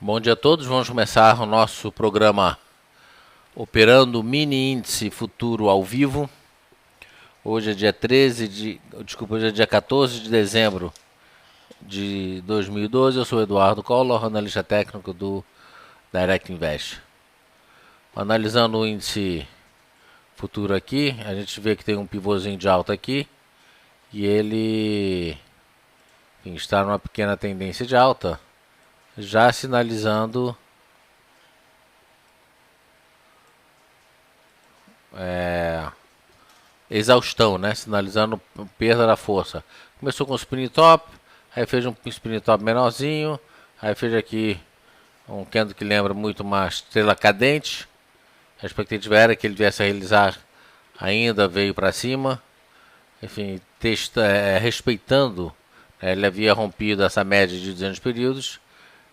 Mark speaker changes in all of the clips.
Speaker 1: Bom dia a todos, vamos começar o nosso programa Operando Mini Índice Futuro ao vivo. Hoje é dia 14 de dezembro de 2012. Eu sou Eduardo Collor, analista técnico do Direct Invest. Analisando o índice futuro aqui, a gente vê que tem um pivôzinho de alta aqui e ele está numa pequena tendência de alta, já sinalizando exaustão, né? Sinalizando perda da força. Começou com um spin top, aí fez um spin top menorzinho, aí fez aqui um candle que lembra muito uma estrela cadente. A expectativa era que ele viesse a realizar, ainda veio para cima. Enfim, respeitando, ele havia rompido essa média de 200 períodos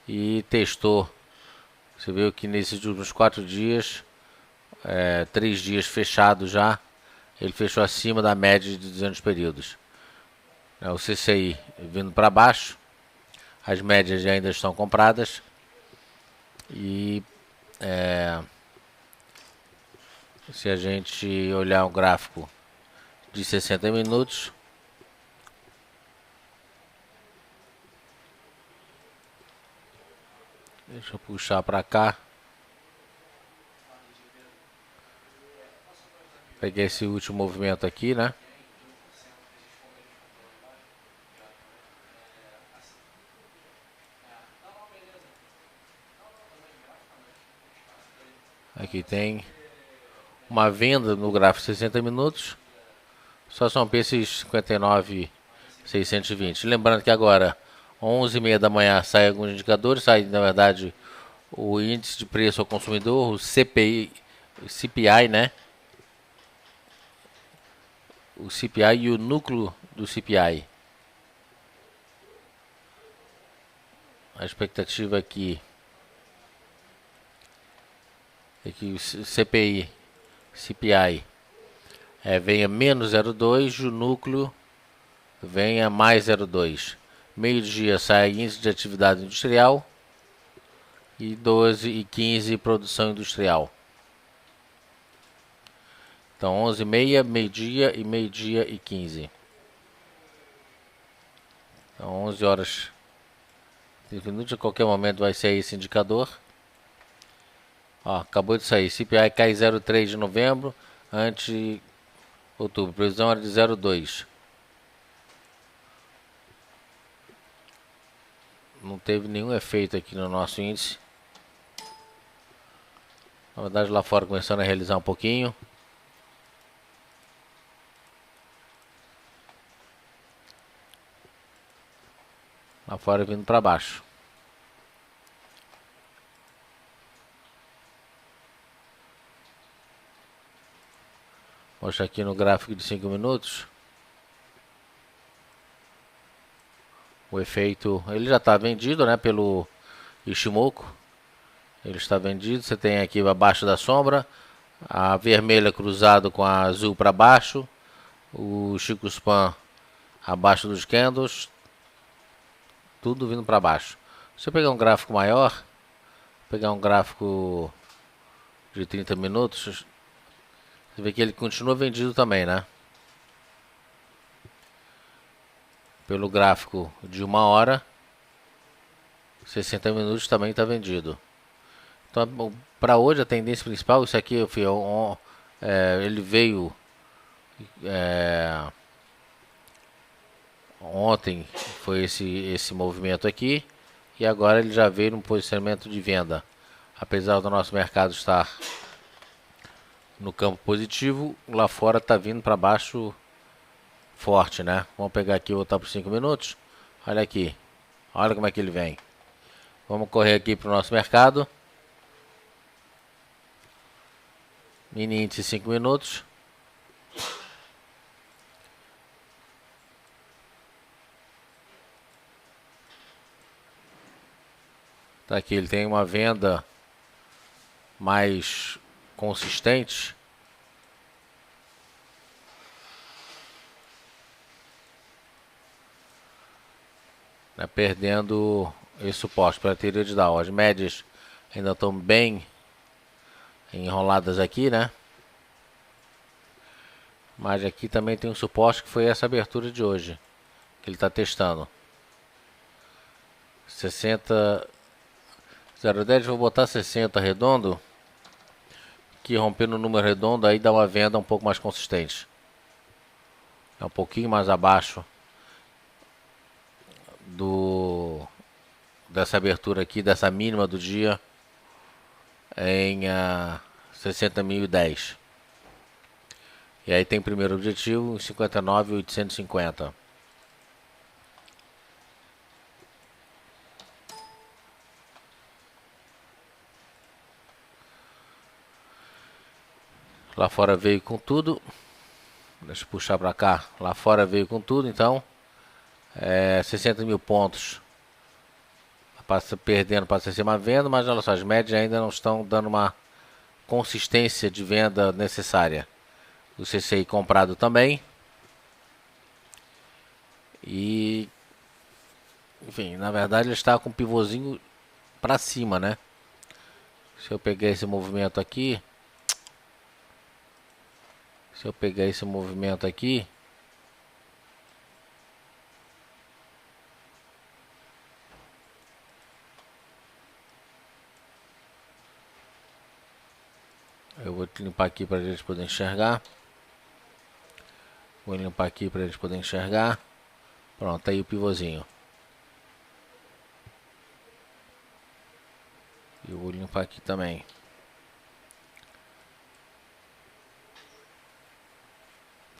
Speaker 1: e testou. Você viu que nesses últimos 4 dias, 3 dias fechados já, ele fechou acima da média de 200 períodos. O CCI vindo para baixo, as médias ainda estão compradas e se a gente olhar o gráfico de 60 minutos, deixa eu puxar para cá. Peguei esse último movimento aqui, né? Aqui tem uma venda no gráfico de 60 minutos. Só são esses 59.620. Lembrando que agora, 11h30 da manhã, saem alguns indicadores. Sai, na verdade, o índice de preço ao consumidor, o CPI, né? O CPI e o núcleo do CPI. A expectativa aqui é que o CPI, venha menos 0,2, o núcleo venha mais 0,2. Meio-dia sai índice de atividade industrial e 12h15 produção industrial. Então 11h30, meio-dia e meio-dia e 15. Então 11 horas 30 minutos, a qualquer momento vai sair esse indicador. Ó, acabou de sair, CPI cai 0,3 de novembro, ante outubro, previsão era de 0,2. Não teve nenhum efeito aqui no nosso índice. Na verdade, lá fora começando a realizar um pouquinho. Lá fora vindo para baixo. Vou mostrar aqui no gráfico de 5 minutos. O efeito, ele já está vendido, né, pelo Ishimoku. Ele está vendido. Você tem aqui abaixo da sombra a vermelha cruzado com a azul para baixo, o Chico Span abaixo dos candles, tudo vindo para baixo. Se eu pegar um gráfico maior, pegar um gráfico de 30 minutos, você vê que ele continua vendido também, né? Pelo gráfico de 1 hora, 60 minutos também está vendido. Então, para hoje a tendência principal, isso aqui ele veio ontem, foi esse movimento aqui, e agora ele já veio num posicionamento de venda. Apesar do nosso mercado estar no campo positivo, lá fora está vindo para baixo forte, né? Vamos pegar aqui e voltar por 5 minutos. Olha aqui, olha como é que ele vem. Vamos correr aqui para o nosso mercado. Mini índice 5 minutos. Tá aqui, ele tem uma venda mais consistente. Né, perdendo esse suporte para a teoria de Dow. As médias ainda estão bem enroladas aqui, né? Mas aqui também tem um suporte que foi essa abertura de hoje, que ele está testando. 60, 0,10, vou botar 60 redondo, que romper no número redondo aí dá uma venda um pouco mais consistente. É um pouquinho mais abaixo dessa abertura aqui, dessa mínima do dia em 60.010. E aí tem primeiro objetivo em 59.850. Lá fora veio com tudo. Deixa eu puxar para cá. Lá fora veio com tudo, então 60 mil pontos. Passa perdendo para ser uma venda, mas olha só, as médias ainda não estão dando uma consistência de venda necessária. O CCI comprado também. E enfim, na verdade ele está com um pivôzinho para cima, né? Se eu pegar esse movimento aqui, eu vou limpar aqui para a gente poder enxergar. Vou limpar aqui para a gente poder enxergar. Pronto, aí o pivôzinho. Eu vou limpar aqui também.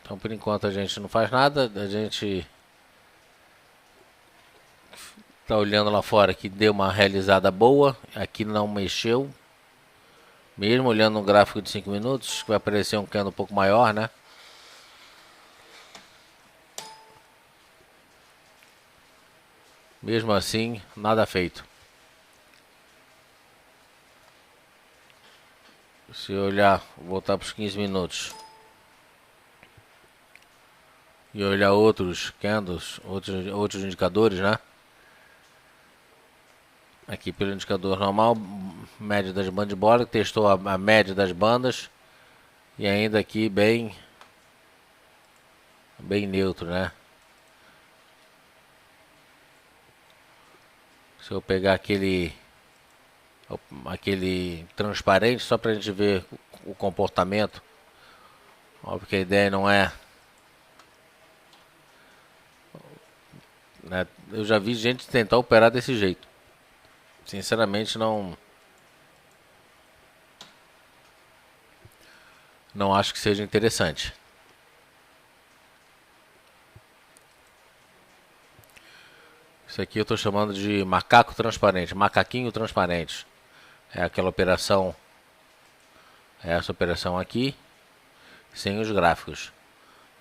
Speaker 1: Então por enquanto a gente não faz nada. A gente tá olhando lá fora que deu uma realizada boa. Aqui não mexeu. Mesmo olhando no gráfico de 5 minutos, vai aparecer um candle um pouco maior, né? Mesmo assim, nada feito. Se eu olhar, voltar para os 15 minutos e olhar outros candles, outros indicadores, né? Aqui pelo indicador normal, média das bandas de bola, testou a média das bandas e ainda aqui bem neutro, né? Se eu pegar aquele transparente só para a gente ver o comportamento, óbvio que a ideia não é, né? Eu já vi gente tentar operar desse jeito. Sinceramente não acho que seja interessante. Isso aqui eu estou chamando de macaco transparente, macaquinho transparente. É aquela operação, é essa operação aqui, sem os gráficos.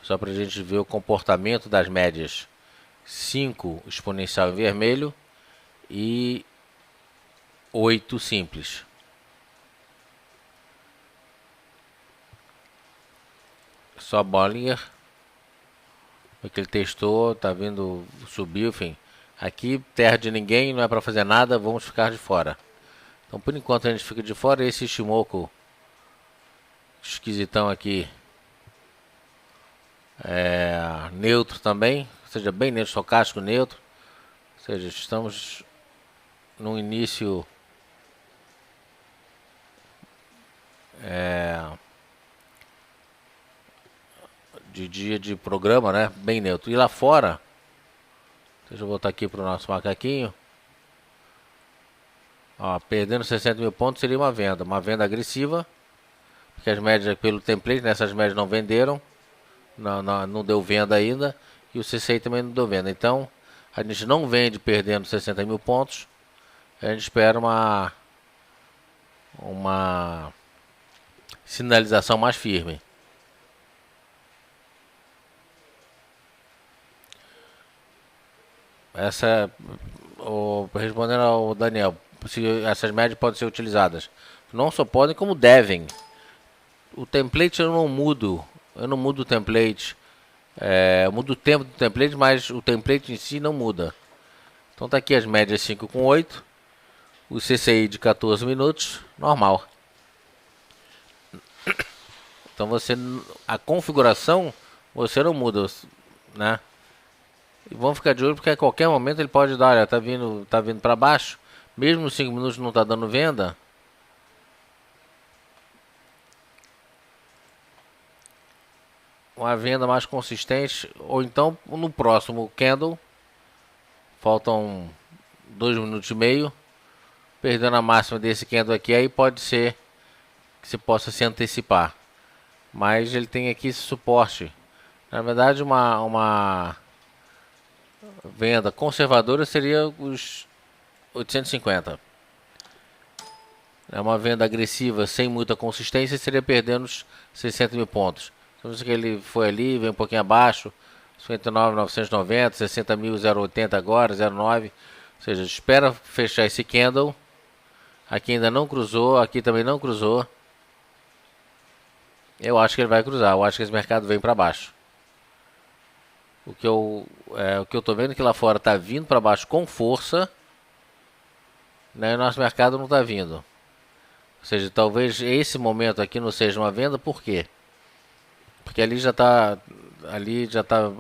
Speaker 1: Só para a gente ver o comportamento das médias. 5 exponencial em vermelho e 8 simples. Só Bollinger. O que ele testou, tá vindo, subiu, enfim. Aqui, terra de ninguém, não é para fazer nada, vamos ficar de fora. Então, por enquanto, a gente fica de fora. Esse Shimoku esquisitão aqui neutro também, ou seja, bem neutro, estocástico neutro. Ou seja, estamos no início de dia de programa, né? Bem neutro. E lá fora, deixa eu voltar aqui para o nosso macaquinho. Ó, perdendo 60 mil pontos seria uma venda agressiva, porque as médias pelo template, nessas médias não venderam, não deu venda ainda, e o CCI também não deu venda. Então, a gente não vende perdendo 60 mil pontos, a gente espera uma sinalização mais firme. Respondendo ao Daniel, se essas médias podem ser utilizadas, não só podem como devem. O template eu não mudo o template, eu mudo o tempo do template, mas o template em si não muda. Então tá aqui as médias 5 com 8, o CCI de 14 minutos, normal. Então a configuração você não muda, né? E vamos ficar de olho porque a qualquer momento ele pode dar, olha, tá vindo para baixo, mesmo nos 5 minutos não tá dando venda. Uma venda mais consistente, ou então no próximo candle, faltam 2 minutos e meio, perdendo a máxima desse candle aqui, aí pode ser que você possa se antecipar. Mas ele tem aqui esse suporte. Na verdade, uma venda conservadora seria os 850. É uma venda agressiva sem muita consistência, seria perdendo os 60 mil pontos. Então, se ele foi ali, vem um pouquinho abaixo, 59.990, 60.080 agora, 0,9. Ou seja, espera fechar esse candle. Aqui ainda não cruzou, aqui também não cruzou. Eu acho que ele vai cruzar, eu acho que esse mercado vem para baixo. O que eu tô vendo é que lá fora está vindo para baixo com força, né? E o nosso mercado não está vindo. Ou seja, talvez esse momento aqui não seja uma venda, por quê? Porque ali já está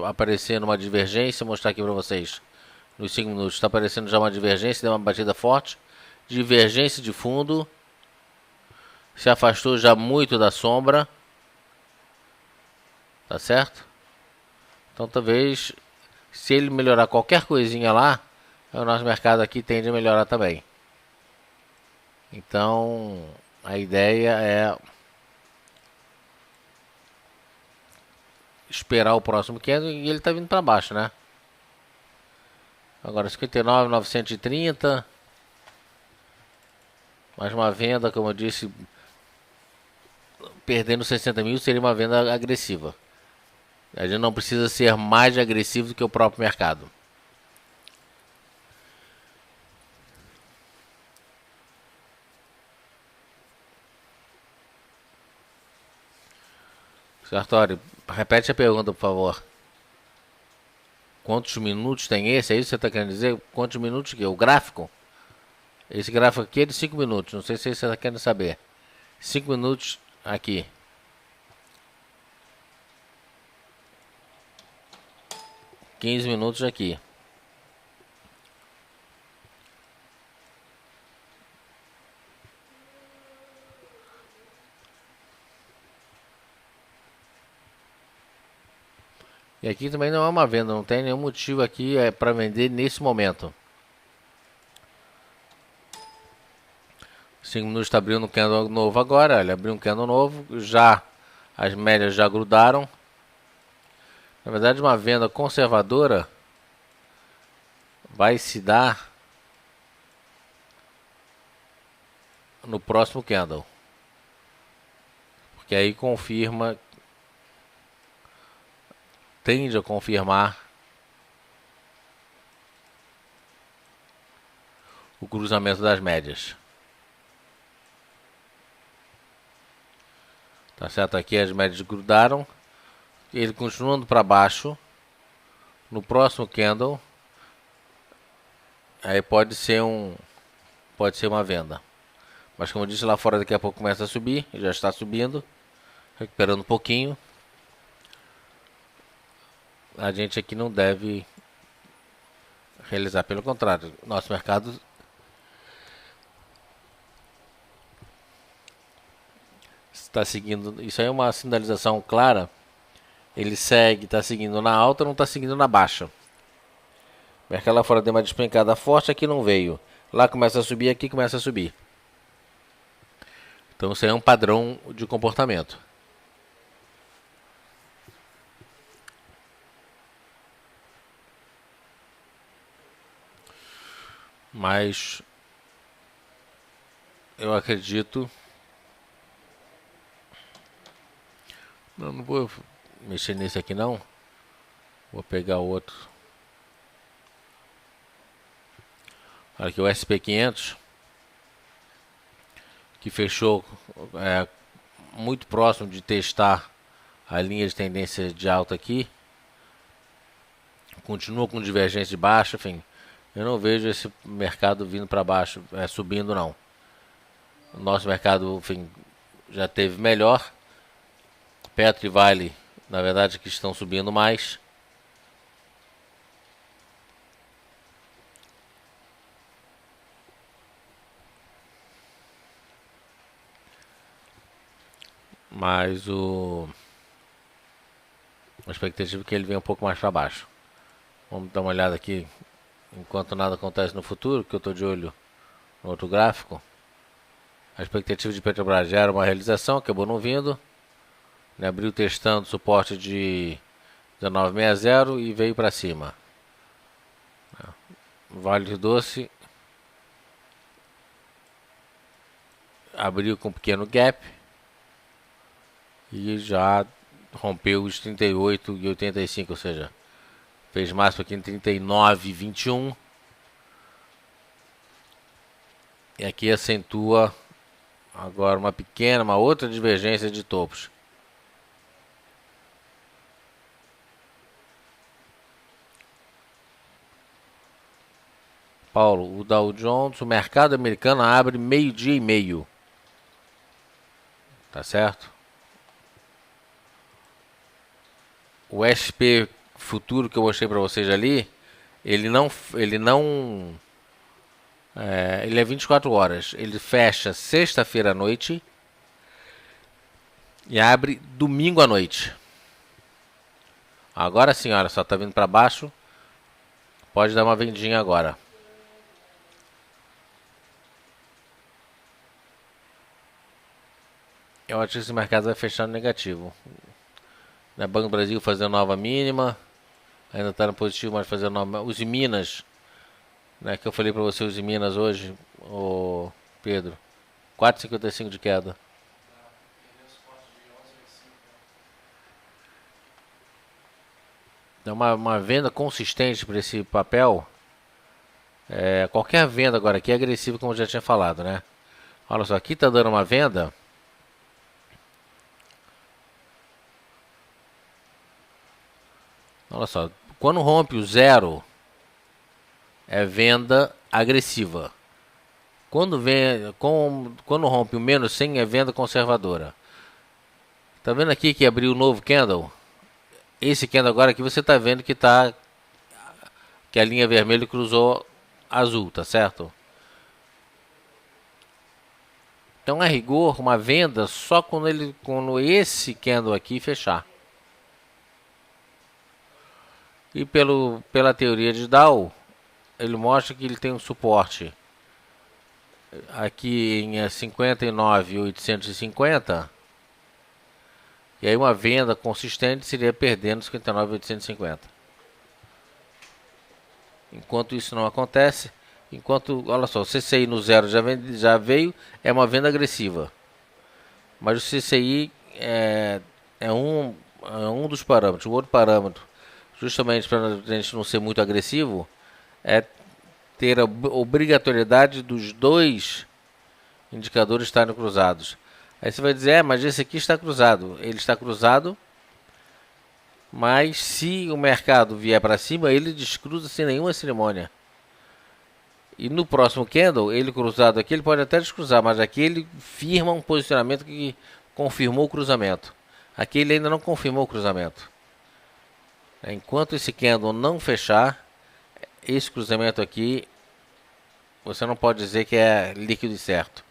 Speaker 1: aparecendo uma divergência, vou mostrar aqui para vocês. Nos 5 minutos está aparecendo já uma divergência, deu uma batida forte, divergência de fundo, se afastou já muito da sombra. Tá certo? Então talvez, se ele melhorar qualquer coisinha lá, o nosso mercado aqui tende a melhorar também. Então a ideia é esperar o próximo candle e ele tá vindo para baixo, né? Agora 59.930. Mais uma venda, como eu disse, perdendo 60 mil seria uma venda agressiva. A gente não precisa ser mais agressivo do que o próprio mercado. Sartori, repete a pergunta, por favor. Quantos minutos tem esse? É isso que você está querendo dizer? Quantos minutos que? O gráfico? Esse gráfico aqui é de 5 minutos. Não sei se você está querendo saber. 5 minutos aqui. 15 minutos aqui. E aqui também não é uma venda, não tem nenhum motivo aqui para vender nesse momento. 5 minutos está abrindo um candle novo agora, ele abriu um candle novo, já as médias já grudaram. Na verdade, uma venda conservadora vai se dar no próximo candle, porque aí tende a confirmar o cruzamento das médias. Tá certo? Aqui as médias grudaram, ele continuando para baixo. No próximo candle, aí pode ser uma venda. Mas como eu disse, lá fora daqui a pouco começa a subir, já está subindo, recuperando um pouquinho. A gente aqui não deve realizar, pelo contrário, nosso mercado está seguindo. Isso aí é uma sinalização clara. Ele está seguindo na alta, não está seguindo na baixa. O mercado lá fora deu uma despencada forte, aqui não veio. Lá começa a subir, aqui começa a subir. Então isso aí é um padrão de comportamento. Mas eu acredito. Não vou mexer nesse aqui não. Vou pegar outro. Olha aqui o SP500, que fechou muito próximo de testar a linha de tendência de alta aqui. Continua com divergência de baixa, enfim. eu não vejo esse mercado vindo para baixo, subindo não. O nosso mercado, enfim, já teve melhor. Petro e Vale, na verdade, que estão subindo mais. Mas a expectativa é que ele venha um pouco mais para baixo. Vamos dar uma olhada aqui, enquanto nada acontece no futuro, que eu estou de olho no outro gráfico. A expectativa de Petrobras já era uma realização, acabou não vindo. Abriu testando suporte de 19,60 e veio para cima. Vale do Doce abriu com um pequeno gap e já rompeu os 38,85, ou seja, fez máximo aqui em 39,21 e aqui acentua agora uma outra divergência de topos. Paulo, o Dow Jones, o mercado americano abre 12:30. Tá certo? O SP futuro que eu mostrei para vocês ali, ele é 24 horas. Ele fecha sexta-feira à noite e abre domingo à noite. Agora sim, olha só, tá vindo para baixo. Pode dar uma vendinha agora. Eu acho que esse mercado vai fechar no negativo. Banco do Brasil fazendo nova mínima. Ainda está no positivo, mas fazendo nova. Os Minas, que eu falei para você, os Minas hoje, o Pedro, 4,55 de queda. É uma venda consistente para esse papel. Qualquer venda agora aqui é agressiva, como eu já tinha falado, né? Olha só, aqui está dando uma venda. Olha só, quando rompe o zero, é venda agressiva. Quando rompe o menos 100, é venda conservadora. Tá vendo aqui que abriu o novo candle? Esse candle agora aqui você tá vendo que a linha vermelha cruzou azul, tá certo? Então, a rigor, uma venda só quando esse candle aqui fechar. E pela teoria de Dow, ele mostra que ele tem um suporte aqui em 59,850. E aí uma venda consistente seria perdendo 59,850. Enquanto isso não acontece, olha só, o CCI no zero já veio, é uma venda agressiva. Mas o CCI é um dos parâmetros. O outro parâmetro, justamente para a gente não ser muito agressivo, é ter a obrigatoriedade dos dois indicadores estarem cruzados. Aí você vai dizer, mas esse aqui está cruzado. Ele está cruzado, mas se o mercado vier para cima, ele descruza sem nenhuma cerimônia. E no próximo candle, ele cruzado aqui, ele pode até descruzar, mas aqui ele firma um posicionamento que confirmou o cruzamento. Aqui ele ainda não confirmou o cruzamento. Enquanto esse candle não fechar, esse cruzamento aqui, você não pode dizer que é líquido e certo.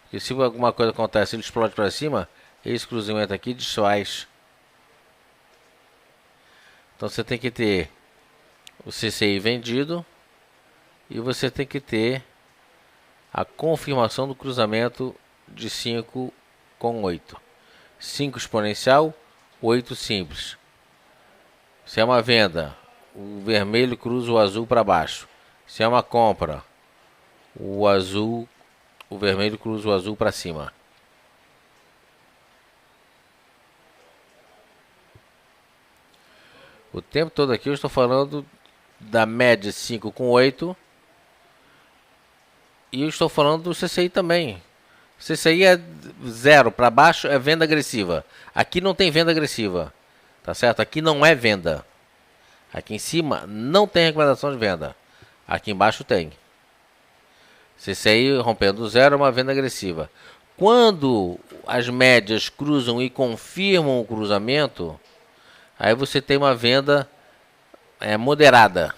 Speaker 1: Porque se alguma coisa acontece, ele explode para cima, esse cruzamento aqui desfaz. Então você tem que ter o CCI vendido e você tem que ter a confirmação do cruzamento de 5 com 8. 5 exponencial, 8 simples. Se é uma venda, o vermelho cruza o azul para baixo. Se é uma compra, o vermelho cruza o azul para cima. O tempo todo aqui eu estou falando da média 5 com 8. E eu estou falando do CCI também. CCI é 0 para baixo, é venda agressiva. Aqui não tem venda agressiva. Tá certo? Aqui não é venda. Aqui em cima não tem recomendação de venda. Aqui embaixo tem. Se sair rompendo zero, é uma venda agressiva. Quando as médias cruzam e confirmam o cruzamento, aí você tem uma venda moderada.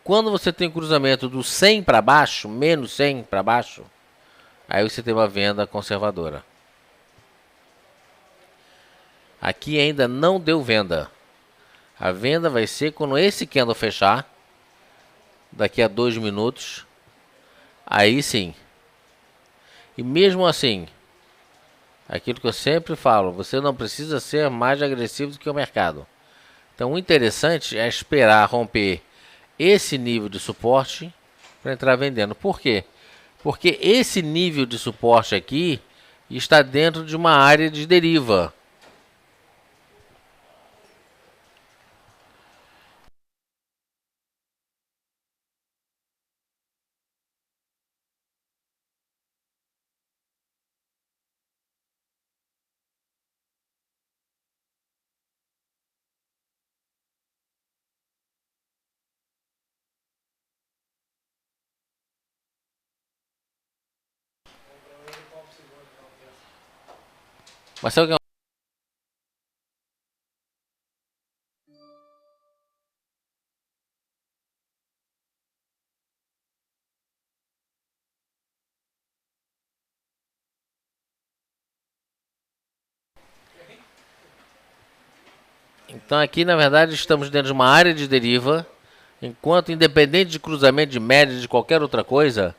Speaker 1: Quando você tem cruzamento do 100 para baixo, menos 100 para baixo, aí você tem uma venda conservadora. Aqui ainda não deu venda. A venda vai ser quando esse candle fechar, daqui a 2 minutos. Aí sim. E mesmo assim, aquilo que eu sempre falo, você não precisa ser mais agressivo do que o mercado. Então o interessante é esperar romper esse nível de suporte para entrar vendendo. Por quê? Porque esse nível de suporte aqui está dentro de uma área de deriva. Mas sabe o que Então aqui na verdade estamos dentro de uma área de deriva, enquanto independente de cruzamento de média de qualquer outra coisa,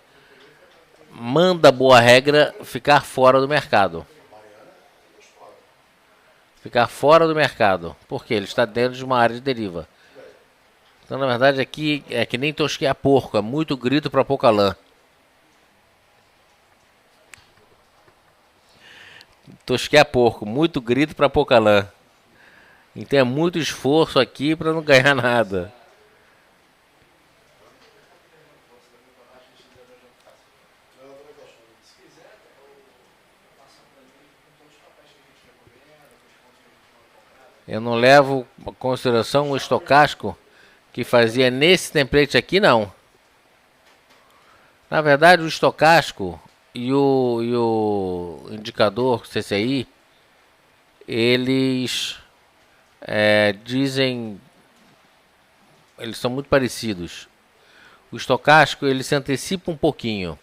Speaker 1: manda boa regra ficar fora do mercado. Ficar fora do mercado, porque ele está dentro de uma área de deriva. Então na verdade aqui é que nem tosquear porco, é muito grito para pouca lã. Tosquear porco, muito grito para pouca lã. Então é muito esforço aqui para não ganhar nada. Eu não levo em consideração o estocástico que fazia nesse template aqui, não. Na verdade, o estocástico e o indicador CCI, eles dizem, eles são muito parecidos. O estocástico ele se antecipa um pouquinho.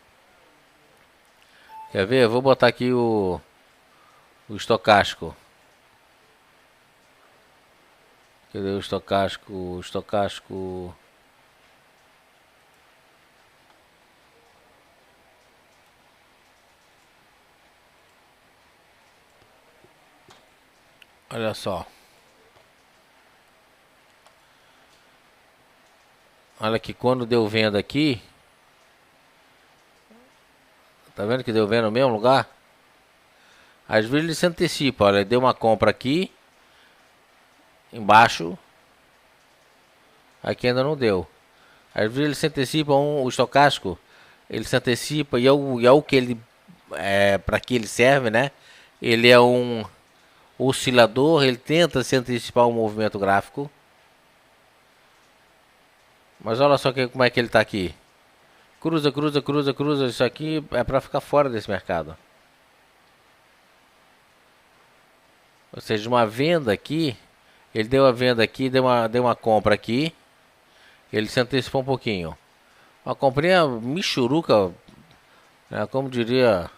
Speaker 1: Quer ver? Eu vou botar aqui o estocástico. Cadê o estocástico? O estocástico. Olha só. Olha que quando deu venda aqui. Tá vendo que deu venda no mesmo lugar? Às vezes ele se antecipa. Olha, deu uma compra aqui. Embaixo. Aqui ainda não deu. Às vezes ele se antecipa o estocástico. Ele se antecipa e é o que ele. Para que ele serve, né? Ele é um oscilador. Ele tenta se antecipar o movimento gráfico. Mas olha só como é que ele está aqui. Cruza, cruza, cruza, cruza. Isso aqui é para ficar fora desse mercado. Ou seja, uma venda aqui. Ele deu a venda aqui, deu uma compra aqui. Ele se antecipou um pouquinho. Uma comprinha michuruca, né, como diria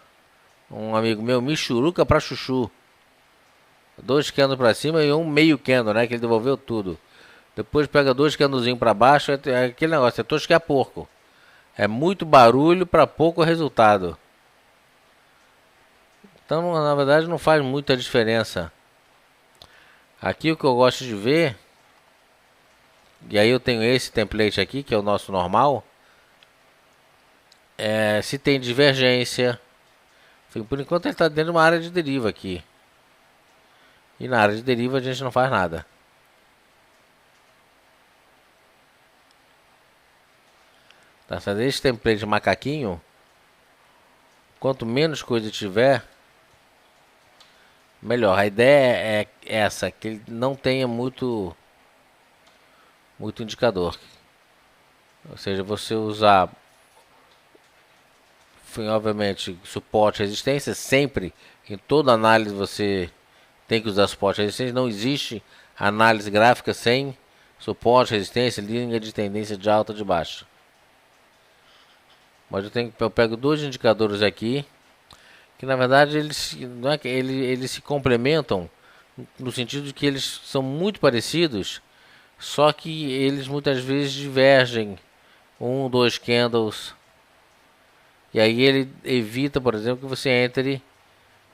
Speaker 1: um amigo meu, michuruca para chuchu. 2 candles para cima e um meio candle, né? Que ele devolveu tudo. Depois pega 2 candlezinhos para baixo, é aquele negócio, é tosquear porco. É muito barulho para pouco resultado. Então, na verdade, não faz muita diferença. Aqui o que eu gosto de ver, e aí eu tenho esse template aqui, que é o nosso normal, se tem divergência. Por enquanto ele está dentro de uma área de deriva aqui. E na área de deriva a gente não faz nada. Tá, esse template de macaquinho, quanto menos coisa tiver, melhor. A ideia é essa, que ele não tenha muito indicador. Ou seja, você usar, obviamente, suporte e resistência. Sempre, em toda análise, você tem que usar suporte e resistência. Não existe análise gráfica sem suporte, resistência, linha de tendência de alta e de baixa. Mas eu pego dois indicadores aqui, que na verdade não é que eles se complementam, no sentido de que eles são muito parecidos, só que eles muitas vezes divergem, dois candles, e aí ele evita, por exemplo, que você entre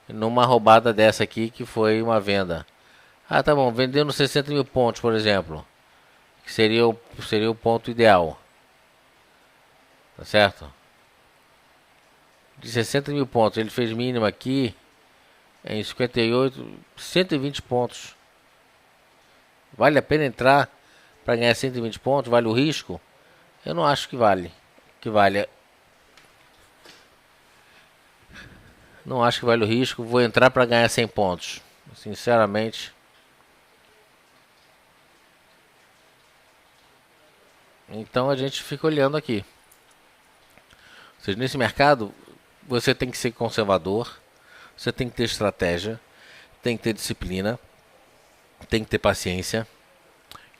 Speaker 1: numa roubada dessa aqui, que foi uma venda. Ah, tá bom, vendendo 60 mil pontos, por exemplo, que seria o ponto ideal, tá certo? De 60 mil pontos, ele fez mínima aqui em 58, 120 pontos. Vale a pena entrar para ganhar 120 pontos? Vale o risco? Eu não acho que vale. Não acho que vale o risco. Vou entrar para ganhar 100 pontos. Sinceramente. Então a gente fica olhando aqui. Ou seja, nesse mercado, você tem que ser conservador. Você tem que ter estratégia. Tem que ter disciplina. Tem que ter paciência.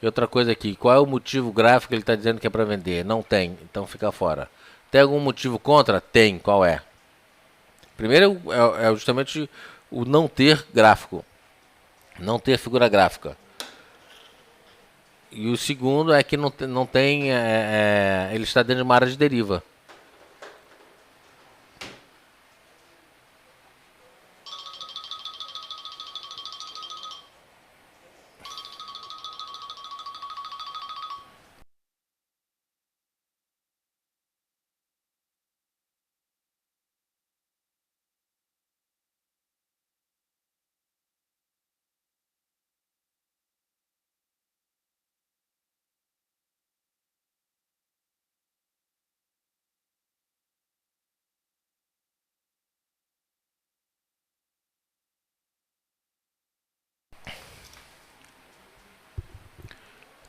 Speaker 1: E outra coisa aqui, qual é o motivo gráfico que ele está dizendo que é para vender? Não tem, então fica fora. Tem algum motivo contra? Tem, qual é? Primeiro é justamente o não ter gráfico, não ter figura gráfica. E o segundo é que não tem, ele está dentro de uma área de deriva.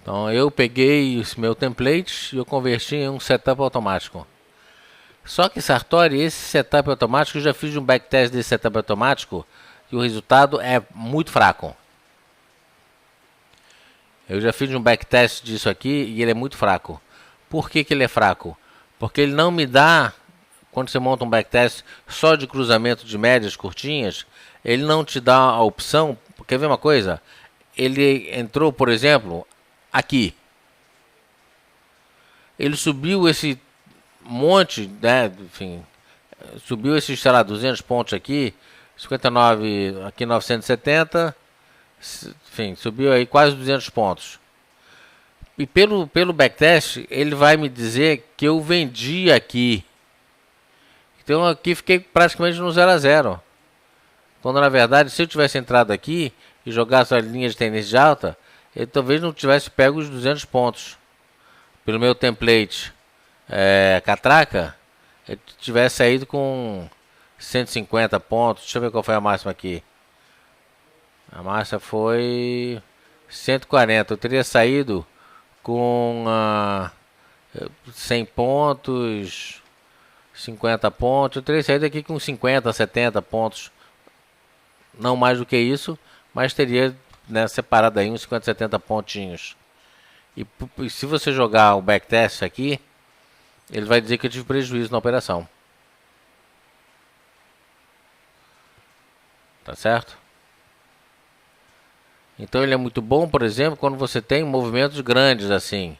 Speaker 1: Então eu peguei esse meu template e eu converti em um setup automático. Só que Sartori, esse setup automático, eu já fiz um backtest desse setup automático e o resultado é muito fraco. Eu já fiz um backtest disso aqui e ele é muito fraco. Por que ele é fraco? Porque ele não me dá, quando você monta um backtest só de cruzamento de médias curtinhas, ele não te dá a opção. Quer ver uma coisa? Ele entrou, por exemplo, aqui. Ele subiu esse monte, né? Enfim, subiu esses, sei lá, 200 pontos aqui, 59, aqui 970, enfim, subiu aí quase 200 pontos. E pelo backtest, ele vai me dizer que eu vendi aqui. Então aqui fiquei praticamente no 0 a 0. Quando na verdade, se eu tivesse entrado aqui e jogasse a linha de tendência de alta, eu talvez não tivesse pego os 200 pontos. Pelo meu template catraca, eu tivesse saído com 150 pontos. Deixa eu ver qual foi a máxima aqui. A máxima foi 140. Eu teria saído com 100 pontos, 50 pontos. Eu teria saído aqui com 50, 70 pontos. Não mais do que isso, mas teria, né, separado aí uns 50, 70 pontinhos. E se você jogar o backtest aqui, ele vai dizer que eu tive prejuízo na operação. Tá certo? Então ele é muito bom, por exemplo, quando você tem movimentos grandes assim.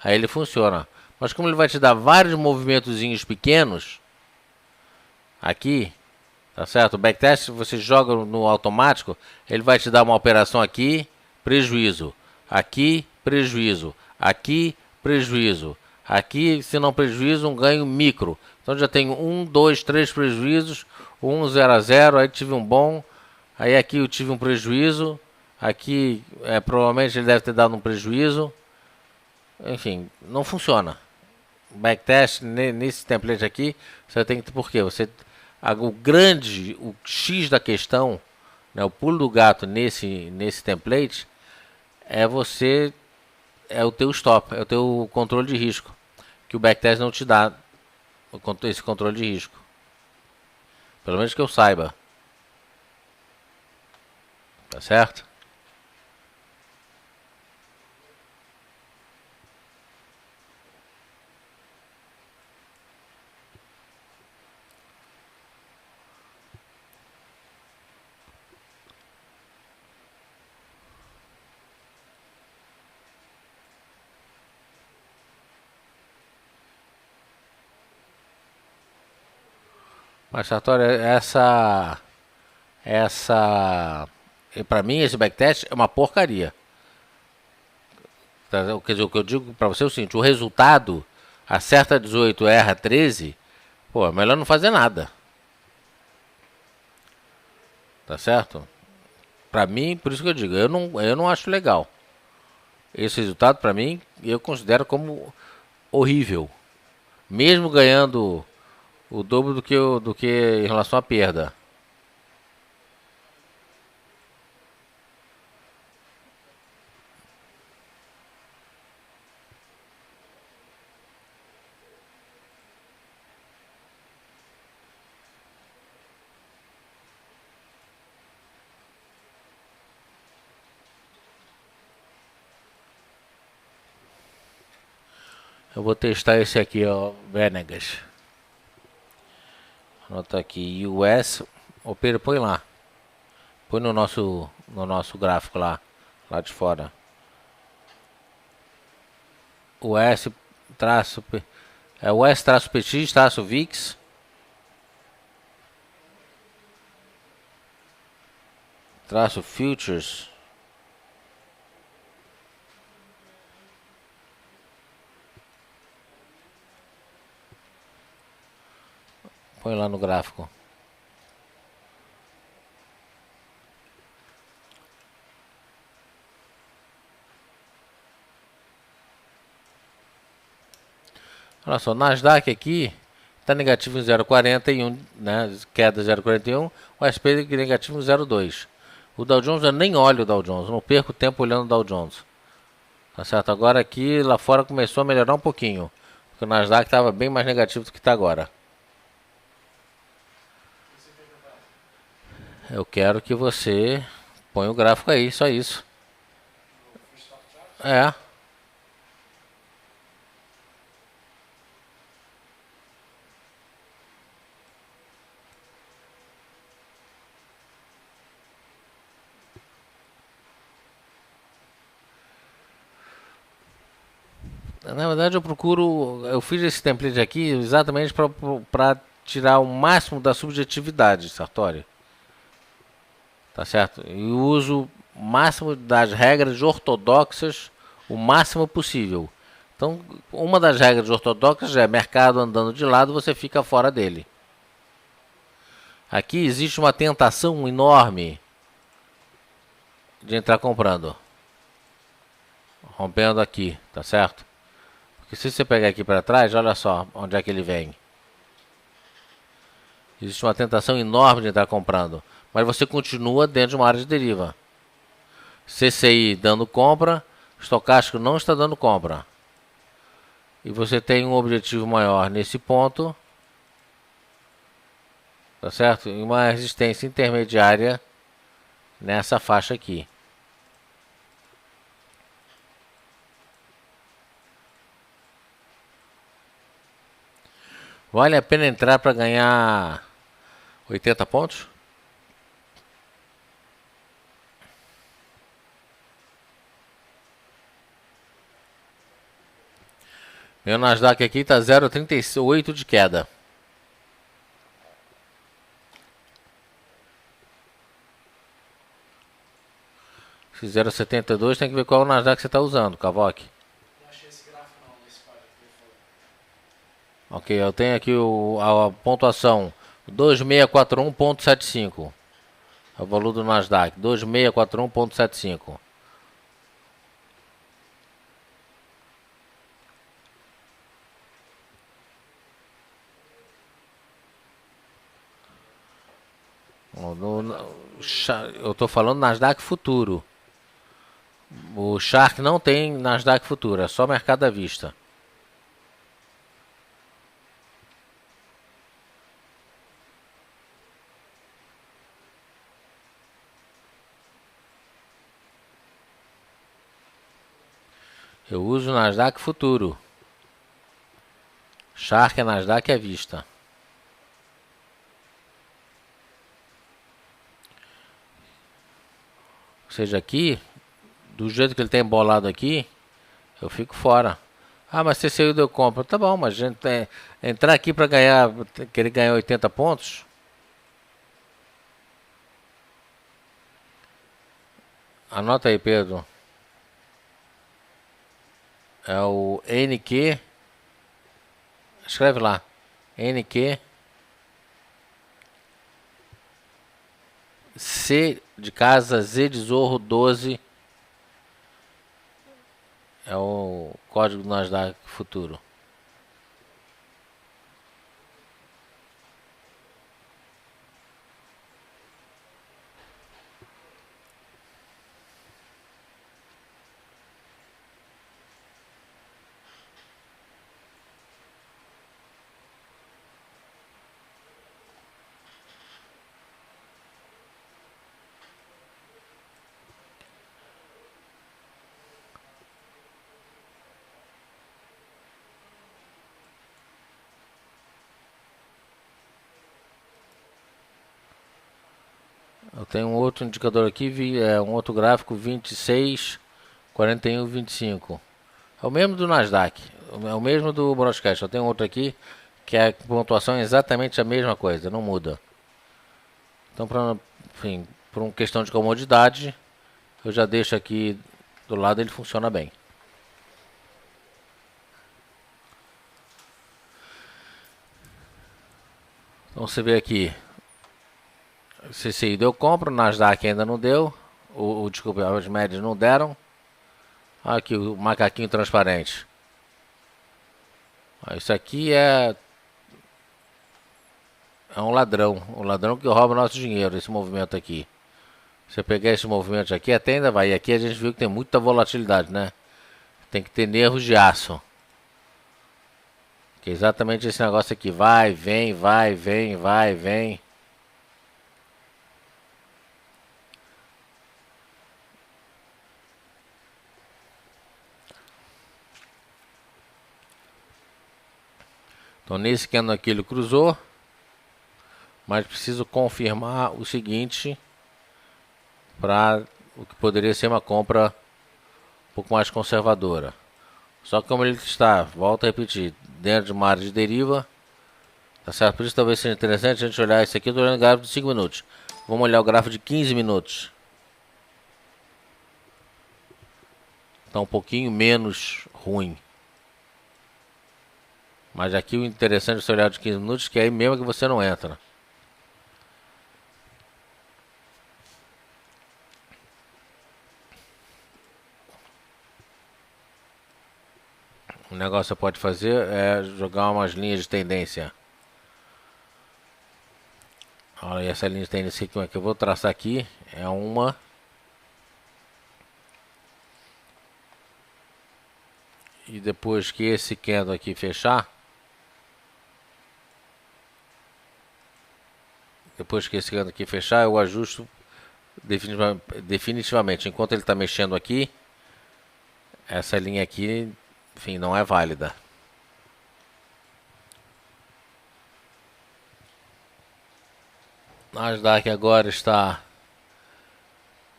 Speaker 1: Aí ele funciona. Mas como ele vai te dar vários movimentozinhos pequenos, aqui, tá certo? O backtest você joga no automático, ele vai te dar uma operação aqui, prejuízo. Aqui, prejuízo. Aqui, prejuízo. Aqui, se não prejuízo, um ganho micro. Então já tenho 1, 2, 3 prejuízos, 0 a 0, aí tive um bom, aí aqui eu tive um prejuízo, aqui provavelmente ele deve ter dado um prejuízo. Enfim, não funciona. Backtest nesse template aqui, você tem que, por quê? O X da questão, né, o pulo do gato nesse template é o teu stop, é o teu controle de risco. que o backtest não te dá esse controle de risco. Pelo menos que eu saiba. Tá certo? Mas, Sartori, para mim, esse backtest é uma porcaria. Quer dizer, o que eu digo para você é o seguinte: o resultado, acerta 18, erra 13, pô, é melhor não fazer nada. Tá certo? Para mim, por isso que eu digo, eu não acho legal. Esse resultado, para mim, eu considero como horrível. Mesmo ganhando o dobro do que em relação à perda. Eu vou testar esse aqui, ó, Venegas. Anota aqui, US. Ô Pedro, põe lá. Põe no nosso gráfico lá de fora. US traço é US traço PX traço VIX traço Futures. Põe lá no gráfico. Olha só, Nasdaq aqui está negativo em 0,41, né? Queda 0,41. O SP negativo em 0,2. O Dow Jones eu nem olho o Dow Jones, não perco tempo olhando o Dow Jones. Tá certo? Agora aqui lá fora começou a melhorar um pouquinho, porque o Nasdaq estava bem mais negativo do que está agora. Eu quero que você ponha o gráfico aí, só isso. É. Na verdade eu fiz esse template aqui exatamente para tirar o máximo da subjetividade, Sartori. Tá certo? E o uso máximo das regras ortodoxas, o máximo possível. Então, uma das regras ortodoxas é mercado andando de lado, você fica fora dele. Aqui existe uma tentação enorme de entrar comprando. Rompendo aqui, tá certo? Porque se você pegar aqui para trás, olha só onde é que ele vem. Existe uma tentação enorme de entrar comprando. Mas você continua dentro de uma área de deriva. CCI dando compra, estocástico não está dando compra. E você tem um objetivo maior nesse ponto, tá certo? E uma resistência intermediária nessa faixa aqui. Vale a pena entrar para ganhar 80 pontos? Meu Nasdaq aqui está 0,38 de queda. Se 0,72 tem que ver qual é o Nasdaq que você está usando, Cavoc.
Speaker 2: Não achei esse gráfico não, nesse parágrafo que ele falou.
Speaker 1: Ok, eu tenho aqui a pontuação 2641.75. É o valor do Nasdaq, 2641.75. Eu estou falando Nasdaq futuro. O Shark não tem Nasdaq futuro, é só mercado à vista. Eu uso o Nasdaq futuro. Shark é Nasdaq à vista. Ou seja, aqui, do jeito que ele tem embolado aqui, eu fico fora. Ah, mas você saiu deu compra. Tá bom, mas a gente entrar aqui para ganhar, querer ganhar 80 pontos. Anota aí, Pedro. É o NQ. Escreve lá. NQ. C de casa, Z de zorro, 12. É o código do Nasdaq futuro. Eu tenho um outro indicador aqui, um outro gráfico 26, 41, 25. É o mesmo do Nasdaq, é o mesmo do Broadcast. Eu tenho outro aqui que a pontuação é exatamente a mesma coisa, não muda. Então, por uma questão de comodidade, eu já deixo aqui do lado, ele funciona bem. Então você vê aqui, CCI deu compra, o Nasdaq ainda não deu, desculpa, as médias não deram. Aqui o macaquinho transparente. Isso aqui é um ladrão que rouba nosso dinheiro, esse movimento aqui. Se eu pegar esse movimento aqui, até ainda vai. E aqui a gente viu que tem muita volatilidade, né? Tem que ter nervos de aço. Que é exatamente esse negócio aqui. Vai, vem, vai, vem, vai, vem. Então nesse candle aqui ele cruzou. Mas preciso confirmar o seguinte. Para o que poderia ser uma compra um pouco mais conservadora. Só que como ele está, volto a repetir, dentro de uma área de deriva, tá certo? Por isso talvez seja interessante a gente olhar isso aqui. Eu estou olhando o gráfico de 5 minutos. Vamos olhar o gráfico de 15 minutos. Está um pouquinho menos ruim. Mas aqui o interessante é você olhar de 15 minutos, que é aí mesmo que você não entra. O negócio que você pode fazer é jogar umas linhas de tendência. Olha, essa linha de tendência que eu vou traçar aqui é uma. E depois que esse candle aqui fechar, eu ajusto definitivamente. Enquanto ele está mexendo aqui, essa linha aqui, enfim, não é válida. Nasdaq agora está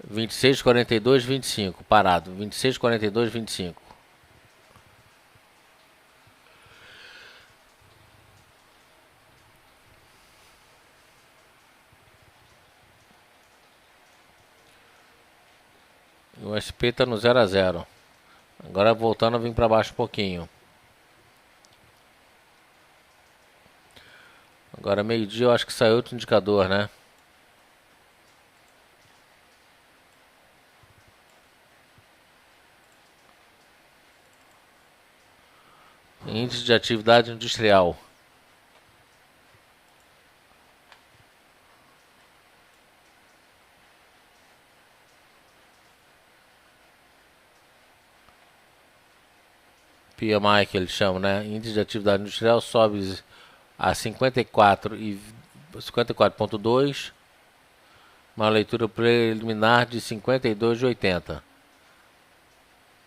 Speaker 1: 26, 42, 25, parado. 26, 42, 25. O SP está no 0 a 0. Agora voltando a vir para baixo um pouquinho. Agora meio-dia eu acho que saiu outro indicador, né? Índice de atividade industrial. PMI que eles chamam, né? Índice de atividade industrial sobe a 54,2, uma leitura preliminar de 52,80.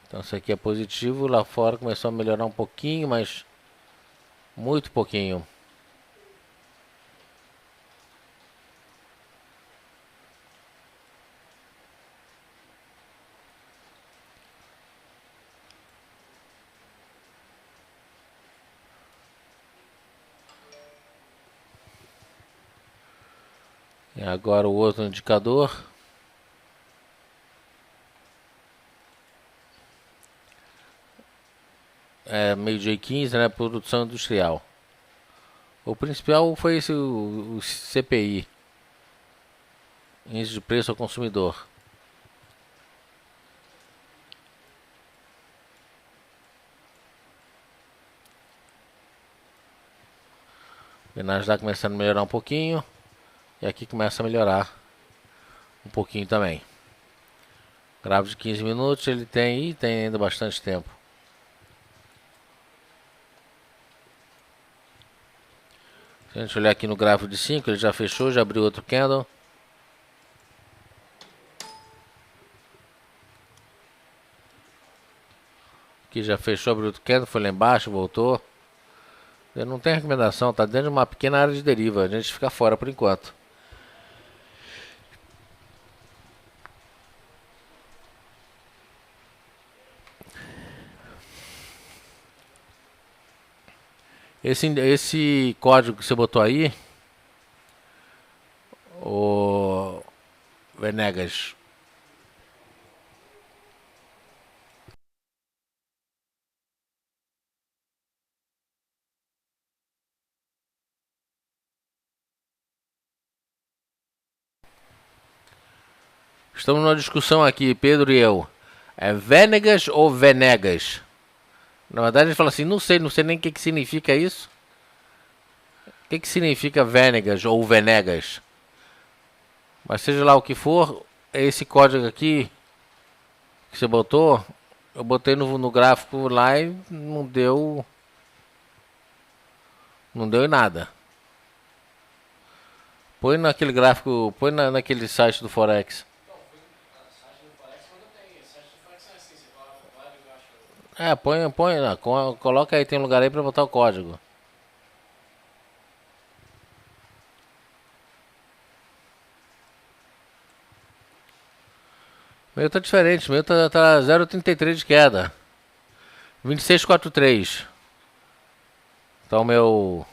Speaker 1: Então isso aqui é positivo, lá fora começou a melhorar um pouquinho, mas muito pouquinho. E agora o outro indicador. É meio-dia e 15, né? Produção industrial. O principal foi esse, o CPI, Índice de Preço ao Consumidor. O Nasdaq começando a melhorar um pouquinho. E aqui começa a melhorar um pouquinho também. Gráfico de 15 minutos ele tem ainda bastante tempo. Se a gente olhar aqui no gráfico de 5, ele já fechou, já abriu outro candle. Aqui já fechou, abriu outro candle, foi lá embaixo, voltou. Não tem recomendação, tá dentro de uma pequena área de deriva, a gente fica fora por enquanto. Esse código que você botou aí, o Venegas, estamos numa discussão aqui, Pedro e eu. É Venegas ou Venegas? Na verdade, a gente fala assim, não sei nem o que significa isso. O que significa Venegas ou Venegas? Mas seja lá o que for, esse código aqui que você botou, eu botei no gráfico lá e não deu em nada. Põe naquele gráfico, põe naquele site do Forex.
Speaker 2: Site do Forex quando tem. Site do Forex é assim, você coloca o código, eu acho.
Speaker 1: Põe lá, coloca aí, tem um lugar aí pra botar o código. O meu tá diferente, o meu tá 0,33 de queda. 26,43. Então o meu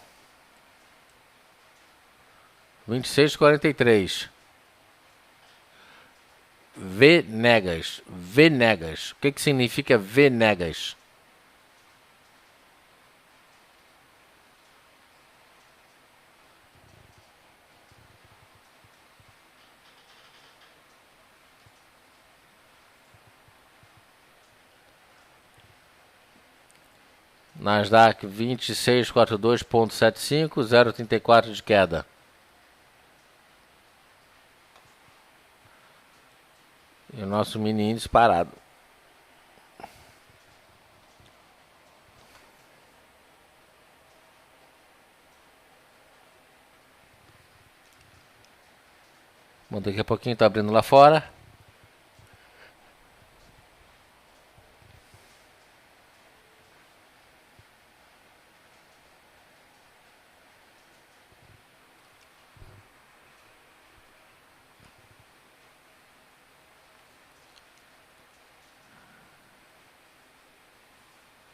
Speaker 1: 26,43. Venegas. Venegas. O que significa Venegas? Nasdaq 2642.75, 0,34 de queda. E o nosso mini índice parado. Bom, daqui a pouquinho tá abrindo lá fora.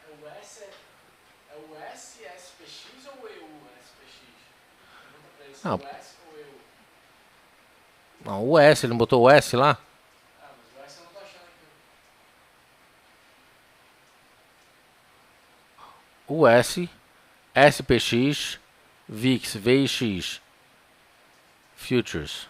Speaker 2: É o SSPX ou EU SPX? Pergunta pra ele se é
Speaker 1: Não,
Speaker 2: o S ou EU.
Speaker 1: não, o S, ele não botou o S lá?
Speaker 2: Ah, mas o S eu não tô achando aqui.
Speaker 1: O S, SPX, VIX, VIX, Futures.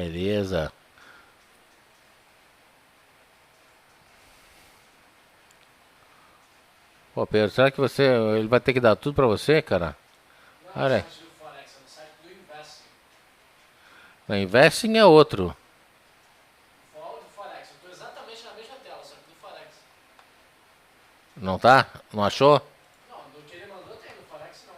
Speaker 1: Beleza. Pô, Pedro, será que ele vai ter que dar tudo pra você, cara?
Speaker 2: Não é no
Speaker 1: Olha,
Speaker 2: site do Forex, é no site do Investing.
Speaker 1: o Investing é outro.
Speaker 2: O do Forex. Eu estou exatamente na mesma tela, só que do Forex.
Speaker 1: Não tá? Não achou?
Speaker 2: Não, do que ele mandou tem, do Forex não.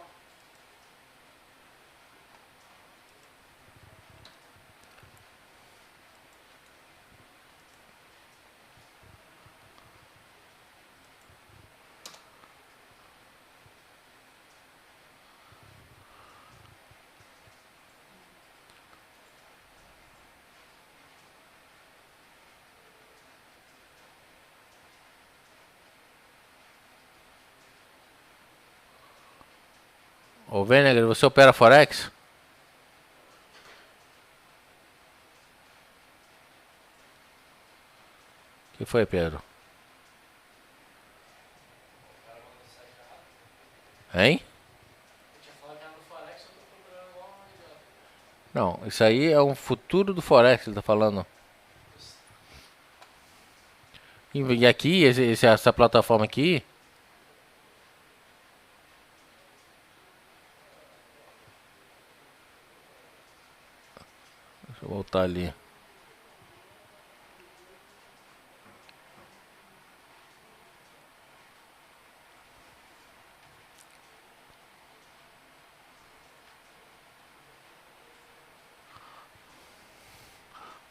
Speaker 1: Ô, Venegar, você opera Forex? O que foi, Pedro? Hein?
Speaker 2: Eu tinha falado que era no Forex, eu estou procurando igual um idiota.
Speaker 1: Não, isso aí é um futuro do Forex, ele tá falando. E aqui, essa plataforma aqui. Deixa eu voltar ali.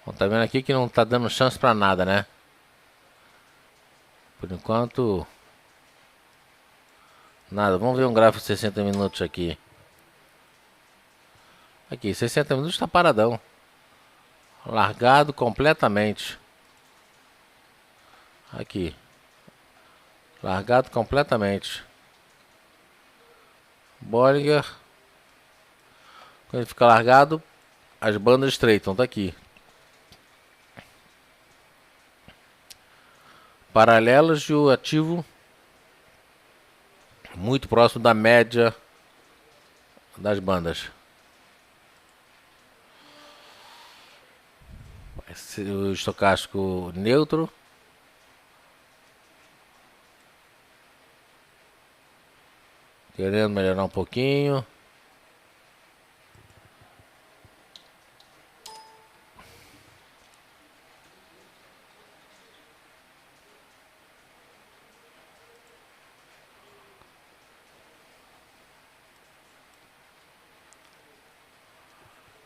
Speaker 1: Bom, tá vendo aqui que não tá dando chance pra nada, né? Por enquanto, nada. Vamos ver um gráfico de 60 minutos aqui. Aqui, 60 minutos tá paradão. Largado completamente. Aqui. Largado completamente. Bollinger. Quando ele fica largado, as bandas estreitam. Tá aqui. Paralelos e o ativo muito próximo da média das bandas. O estocástico neutro. Querendo melhorar um pouquinho.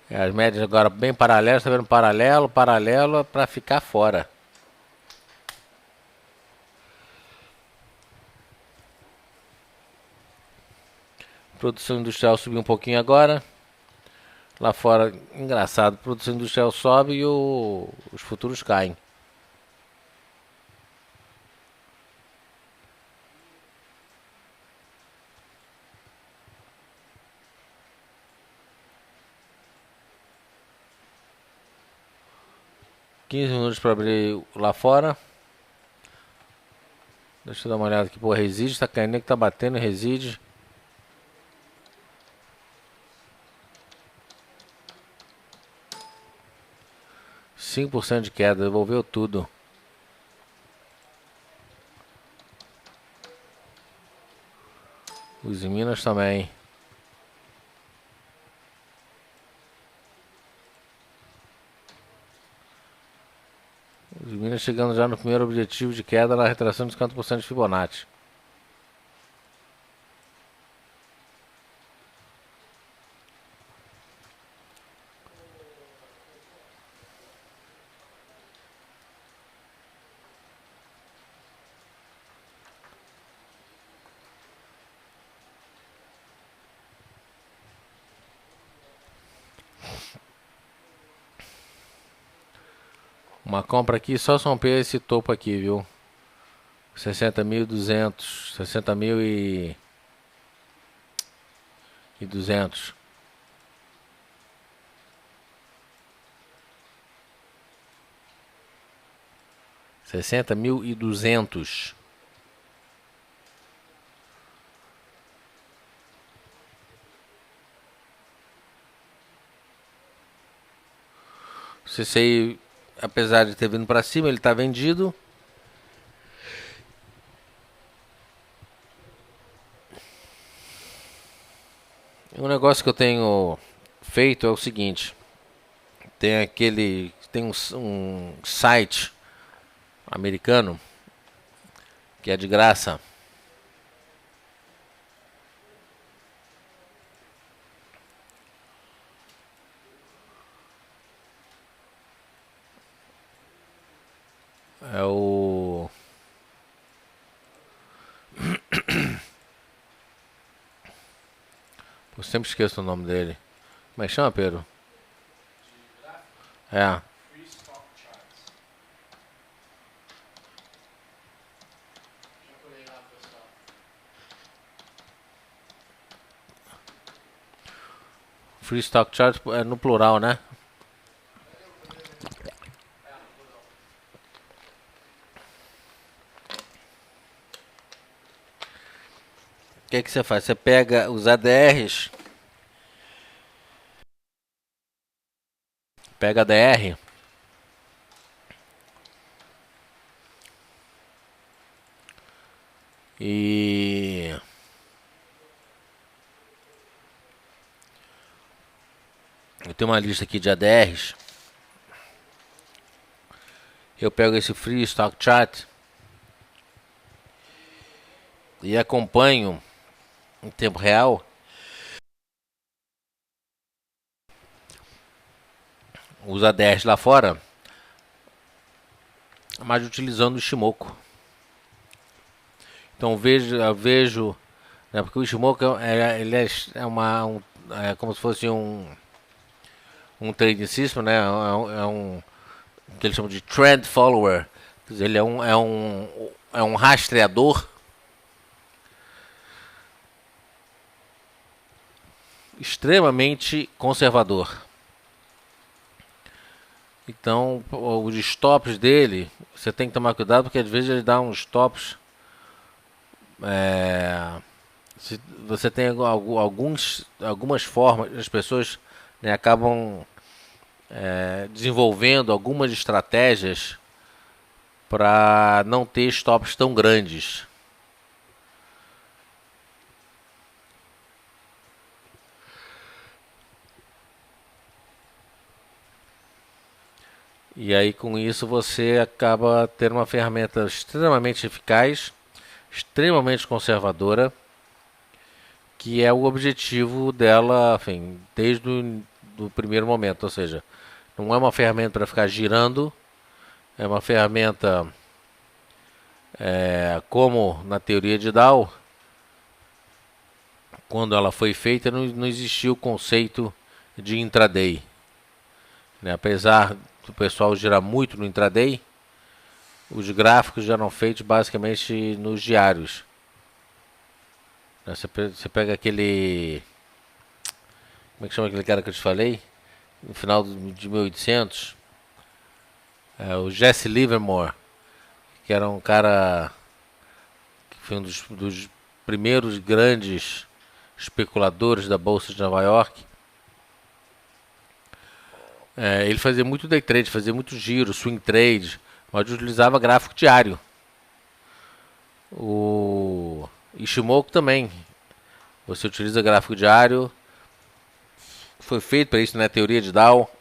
Speaker 1: As médias agora bem paralelas, tá vendo? Paralelo, paralelo para ficar fora. Produção industrial subiu um pouquinho agora. Lá fora, engraçado, produção industrial sobe e os futuros caem. Quinze minutos para abrir lá fora. Deixa eu dar uma olhada aqui. Pô, reside, tá caindo, que tá batendo, reside. Cinco por cento de queda, devolveu tudo. Os Minas também. Os Minas chegando já no primeiro objetivo de queda na retração de 50% de Fibonacci. Uma compra aqui, só romper esse topo aqui, viu? 60.200, 60.200. Sessenta mil e duzentos. CCI, apesar de ter vindo para cima, ele está vendido. Um negócio que eu tenho feito é o seguinte: tem um site americano que é de graça. É o eu sempre esqueço o nome dele. Como é que chama, Pedro?
Speaker 2: De gráfico,
Speaker 1: É.
Speaker 2: Free Stock Charts. Já colei lá, pessoal.
Speaker 1: Free Stock Chart é no plural, né? O que você faz? Você pega os ADRs, pega ADR, e eu tenho uma lista aqui de ADRs. Eu pego esse Free Stock Chart e acompanho em tempo real os ADRs lá fora, mas utilizando o Ishimoku. Então eu vejo, né, porque o Ishimoku ele é como se fosse um trading system, né? Que eles chamam de trend follower. Quer dizer, ele é um rastreador extremamente conservador. Então, os stops dele, você tem que tomar cuidado, porque às vezes ele dá uns stops. Se você tem algumas formas, as pessoas, né, acabam desenvolvendo algumas estratégias para não ter stops tão grandes. E aí com isso você acaba tendo uma ferramenta extremamente eficaz, extremamente conservadora, que é o objetivo dela, enfim, desde o primeiro momento. Ou seja, não é uma ferramenta para ficar girando, é uma ferramenta como na teoria de Dow, quando ela foi feita, não existia o conceito de intraday, né? Apesar do pessoal girar muito no intraday, os gráficos já eram feitos basicamente nos diários. Você pega aquele... Como é que chama aquele cara que eu te falei? No final de 1800, o Jesse Livermore, que era um cara que foi um dos primeiros grandes especuladores da Bolsa de Nova York. Ele fazia muito day trade, fazia muito giro, swing trade, mas utilizava gráfico diário. O Ishimoku também. Você utiliza gráfico diário. Foi feito para isso na teoria de Dow.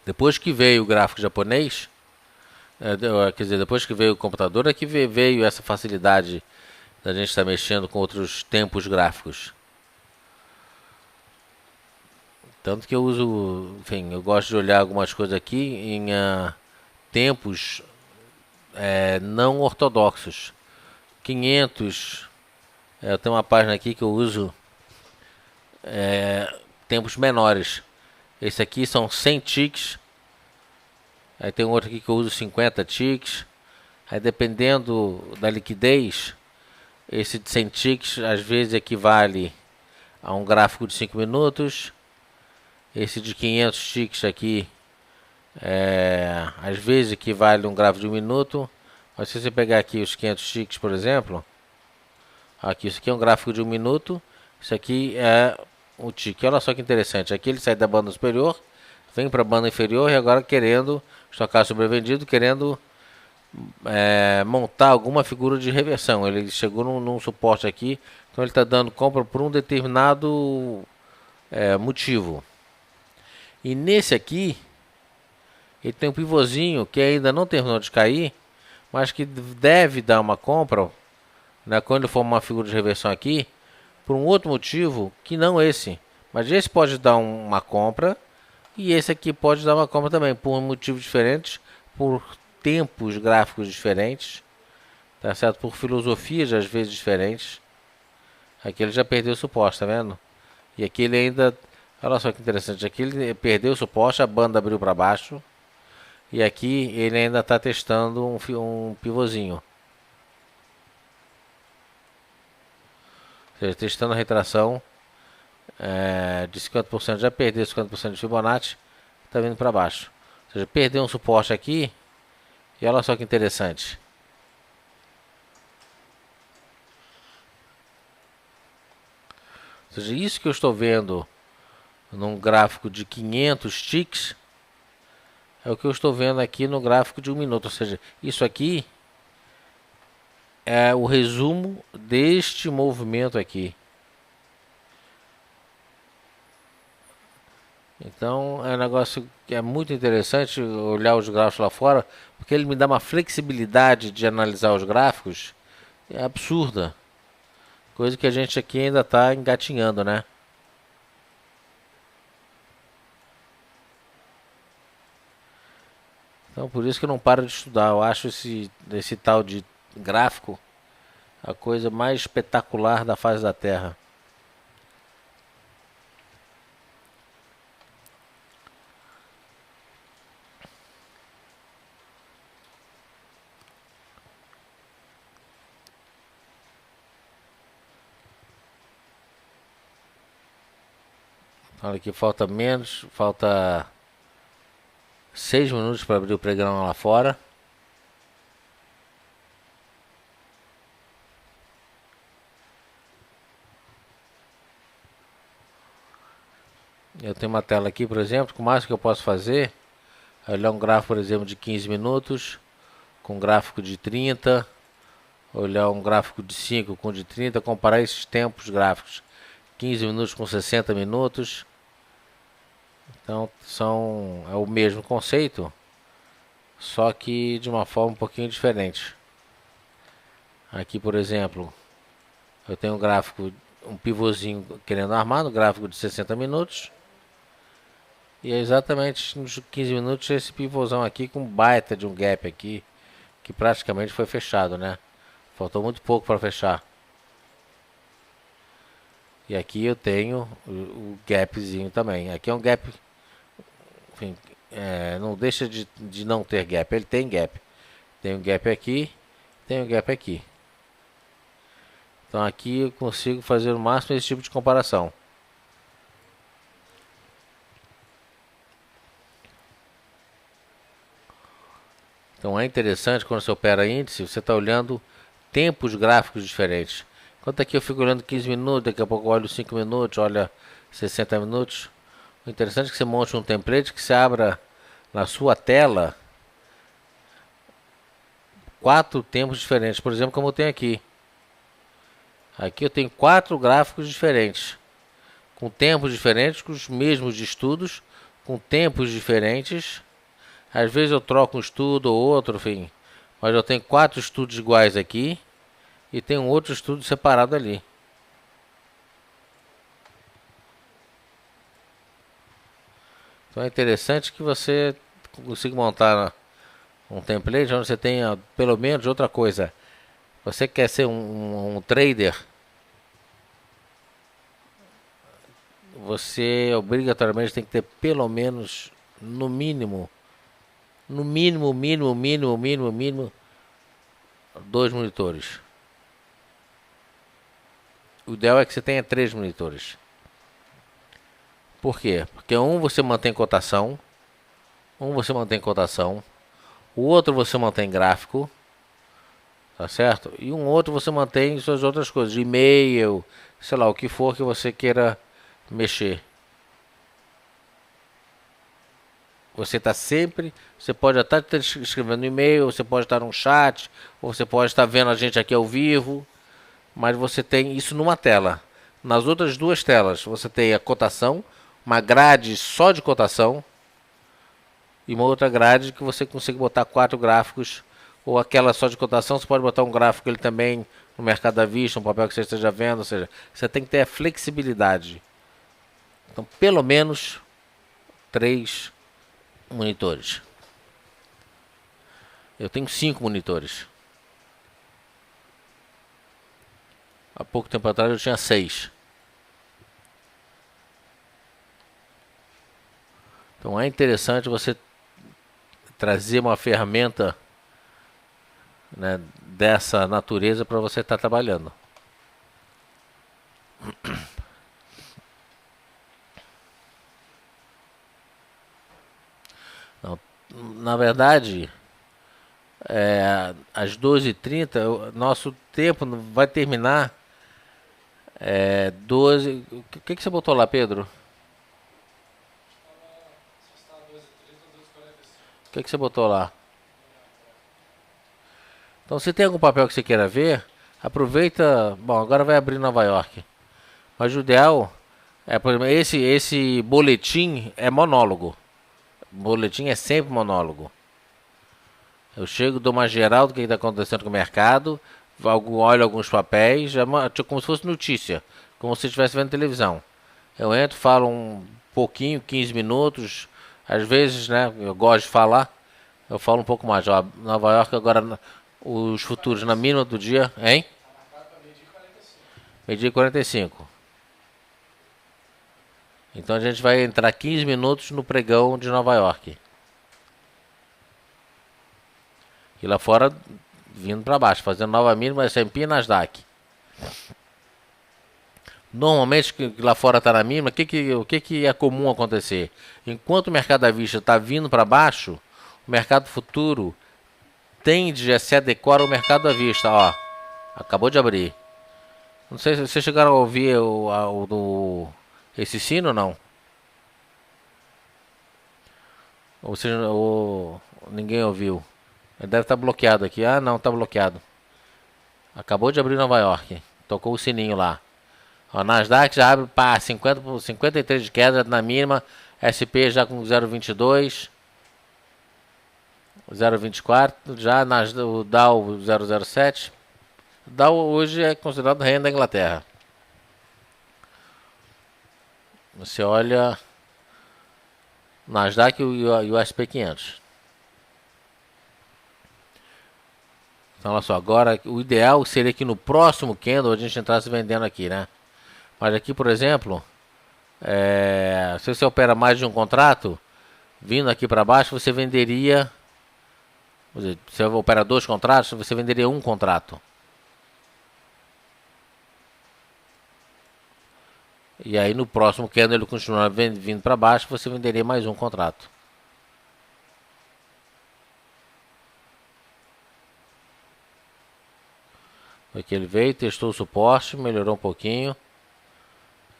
Speaker 1: Depois que veio o gráfico japonês, quer dizer, depois que veio o computador, é que veio essa facilidade da gente estar mexendo com outros tempos gráficos. Tanto que eu uso, enfim, eu gosto de olhar algumas coisas aqui em tempos não ortodoxos. 500, eu tenho uma página aqui que eu uso tempos menores. Esse aqui são 100 ticks. Aí tem um outro aqui que eu uso 50 ticks. Aí dependendo da liquidez, esse de 100 ticks às vezes equivale a um gráfico de 5 minutos. Esse de 500 ticks aqui às vezes equivale a um gráfico de 1 minuto. Mas se você pegar aqui os 500 ticks, por exemplo, aqui, isso aqui é um gráfico de 1 minuto. Isso aqui é um tique. Olha só que interessante. Aqui ele sai da banda superior, vem para a banda inferior e agora querendo estocar sobrevendido, querendo montar alguma figura de reversão. Ele chegou num suporte aqui, então ele está dando compra por um determinado motivo. E nesse aqui, ele tem um pivôzinho que ainda não terminou de cair, mas que deve dar uma compra, né, quando ele for uma figura de reversão aqui, por um outro motivo que não esse. Mas esse pode dar uma compra e esse aqui pode dar uma compra também, por motivos diferentes, por tempos gráficos diferentes, tá certo? Por filosofias às vezes diferentes. Aqui ele já perdeu o suporte, tá vendo? E aqui ele ainda, olha só que interessante, aqui ele perdeu o suporte, a banda abriu para baixo. E aqui ele ainda está testando um pivôzinho. Ou seja, testando a retração de 50%, já perdeu 50% de Fibonacci, está vindo para baixo. Ou seja, perdeu um suporte aqui. E olha só que interessante. Ou seja, isso que eu estou vendo num gráfico de 500 ticks é o que eu estou vendo aqui no gráfico de 1 minuto. Ou seja, isso aqui é o resumo deste movimento aqui. Então é um negócio que é muito interessante olhar os gráficos lá fora, porque ele me dá uma flexibilidade de analisar os gráficos absurda. Coisa que a gente aqui ainda está engatinhando, né? Então por isso que eu não paro de estudar. Eu acho esse tal de gráfico a coisa mais espetacular da face da Terra. Olha aqui, falta 6 minutos para abrir o pregão lá fora. Eu tenho uma tela aqui, por exemplo, com o máximo que eu posso fazer é olhar um gráfico, por exemplo, de 15 minutos, com um gráfico de 30, olhar um gráfico de 5 com de 30, comparar esses tempos gráficos. 15 minutos com 60 minutos. Então é o mesmo conceito, só que de uma forma um pouquinho diferente. Aqui, por exemplo, eu tenho um gráfico, um pivôzinho querendo armar no gráfico de 60 minutos. E é exatamente nos 15 minutos esse pivôzão aqui com baita de um gap aqui, que praticamente foi fechado, né? Faltou muito pouco para fechar. E aqui eu tenho o gapzinho também. Aqui é um gap, enfim, não deixa de não ter gap. Ele tem gap. Tem um gap aqui, tem um gap aqui. Então aqui eu consigo fazer o máximo esse tipo de comparação. Então é interessante quando você opera índice, você está olhando tempos gráficos diferentes. Enquanto aqui eu fico olhando 15 minutos, daqui a pouco eu olho 5 minutos, olha 60 minutos. O interessante é que você monte um template que você abra na sua tela 4 tempos diferentes. Por exemplo, como eu tenho aqui. Aqui eu tenho 4 gráficos diferentes, com tempos diferentes, com os mesmos de estudos, com tempos diferentes. Às vezes eu troco um estudo ou outro, enfim. Mas eu tenho 4 estudos iguais aqui e tenho um outro estudo separado ali. Então é interessante que você consiga montar um template onde você tenha pelo menos outra coisa. Você quer ser um trader, você obrigatoriamente tem que ter pelo menos, no mínimo, 2 monitores. O ideal é que você tenha 3 monitores. Por quê? Porque um você mantém cotação, o outro você mantém gráfico, tá certo? E um outro você mantém suas outras coisas, e-mail, sei lá, o que for que você queira mexer. Você está sempre, você pode estar escrevendo e-mail, você pode estar no chat, ou você pode estar vendo a gente aqui ao vivo, mas você tem isso numa tela. Nas outras duas telas, você tem a cotação, uma grade só de cotação, e uma outra grade que você consegue botar 4 gráficos, ou aquela só de cotação, você pode botar um gráfico ele também no mercado à vista, um papel que você esteja vendo, ou seja, você tem que ter a flexibilidade. Então, pelo menos 3 monitores. Eu tenho 5 monitores. Há pouco tempo atrás eu tinha 6. Então é interessante você trazer uma ferramenta, né, dessa natureza para você estar trabalhando. Não, na verdade, às 12h30, nosso tempo vai terminar 12. O que você botou lá, Pedro? O que você botou lá? Então, se tem algum papel que você queira ver, aproveita. Bom, agora vai abrir Nova York. Mas o ideal por exemplo, esse boletim é monólogo. O boletim é sempre monólogo. Eu chego, dou uma geral do que está acontecendo com o mercado, olho alguns papéis, como se fosse notícia, como se estivesse vendo televisão. Eu entro, falo um pouquinho, 15 minutos, às vezes, né, eu gosto de falar, eu falo um pouco mais. Ó, Nova York agora, os futuros na mínima do dia, hein? Meio-dia e 45. Então a gente vai entrar 15 minutos no pregão de Nova York. E lá fora, vindo para baixo, fazendo nova mínima, S&P e Nasdaq. Normalmente, lá fora está na mínima, o que é comum acontecer? Enquanto o mercado à vista está vindo para baixo, o mercado futuro tende a se adequar ao mercado à vista. Ó, acabou de abrir. Não sei se vocês chegaram a ouvir esse sino ou não? Ou ninguém ouviu? Ele deve estar bloqueado aqui. Ah, não, está bloqueado. Acabou de abrir Nova York. Tocou o sininho lá. O Nasdaq já abre para 53 de queda na mínima. SP já com 0,22. 0,24. Já o Dow 0,07. O Dow hoje é considerado reino da Inglaterra. Você olha Nasdaq e o SP 500. Então, olha só, agora o ideal seria que no próximo candle a gente entrasse vendendo aqui, né? Mas aqui, por exemplo, se você opera mais de um contrato, vindo aqui para baixo, você venderia, se você opera 2 contratos, você venderia 1 contrato. E aí no próximo candle ele continuar vindo para baixo, você venderia mais 1 contrato. Aqui ele veio, testou o suporte, melhorou um pouquinho.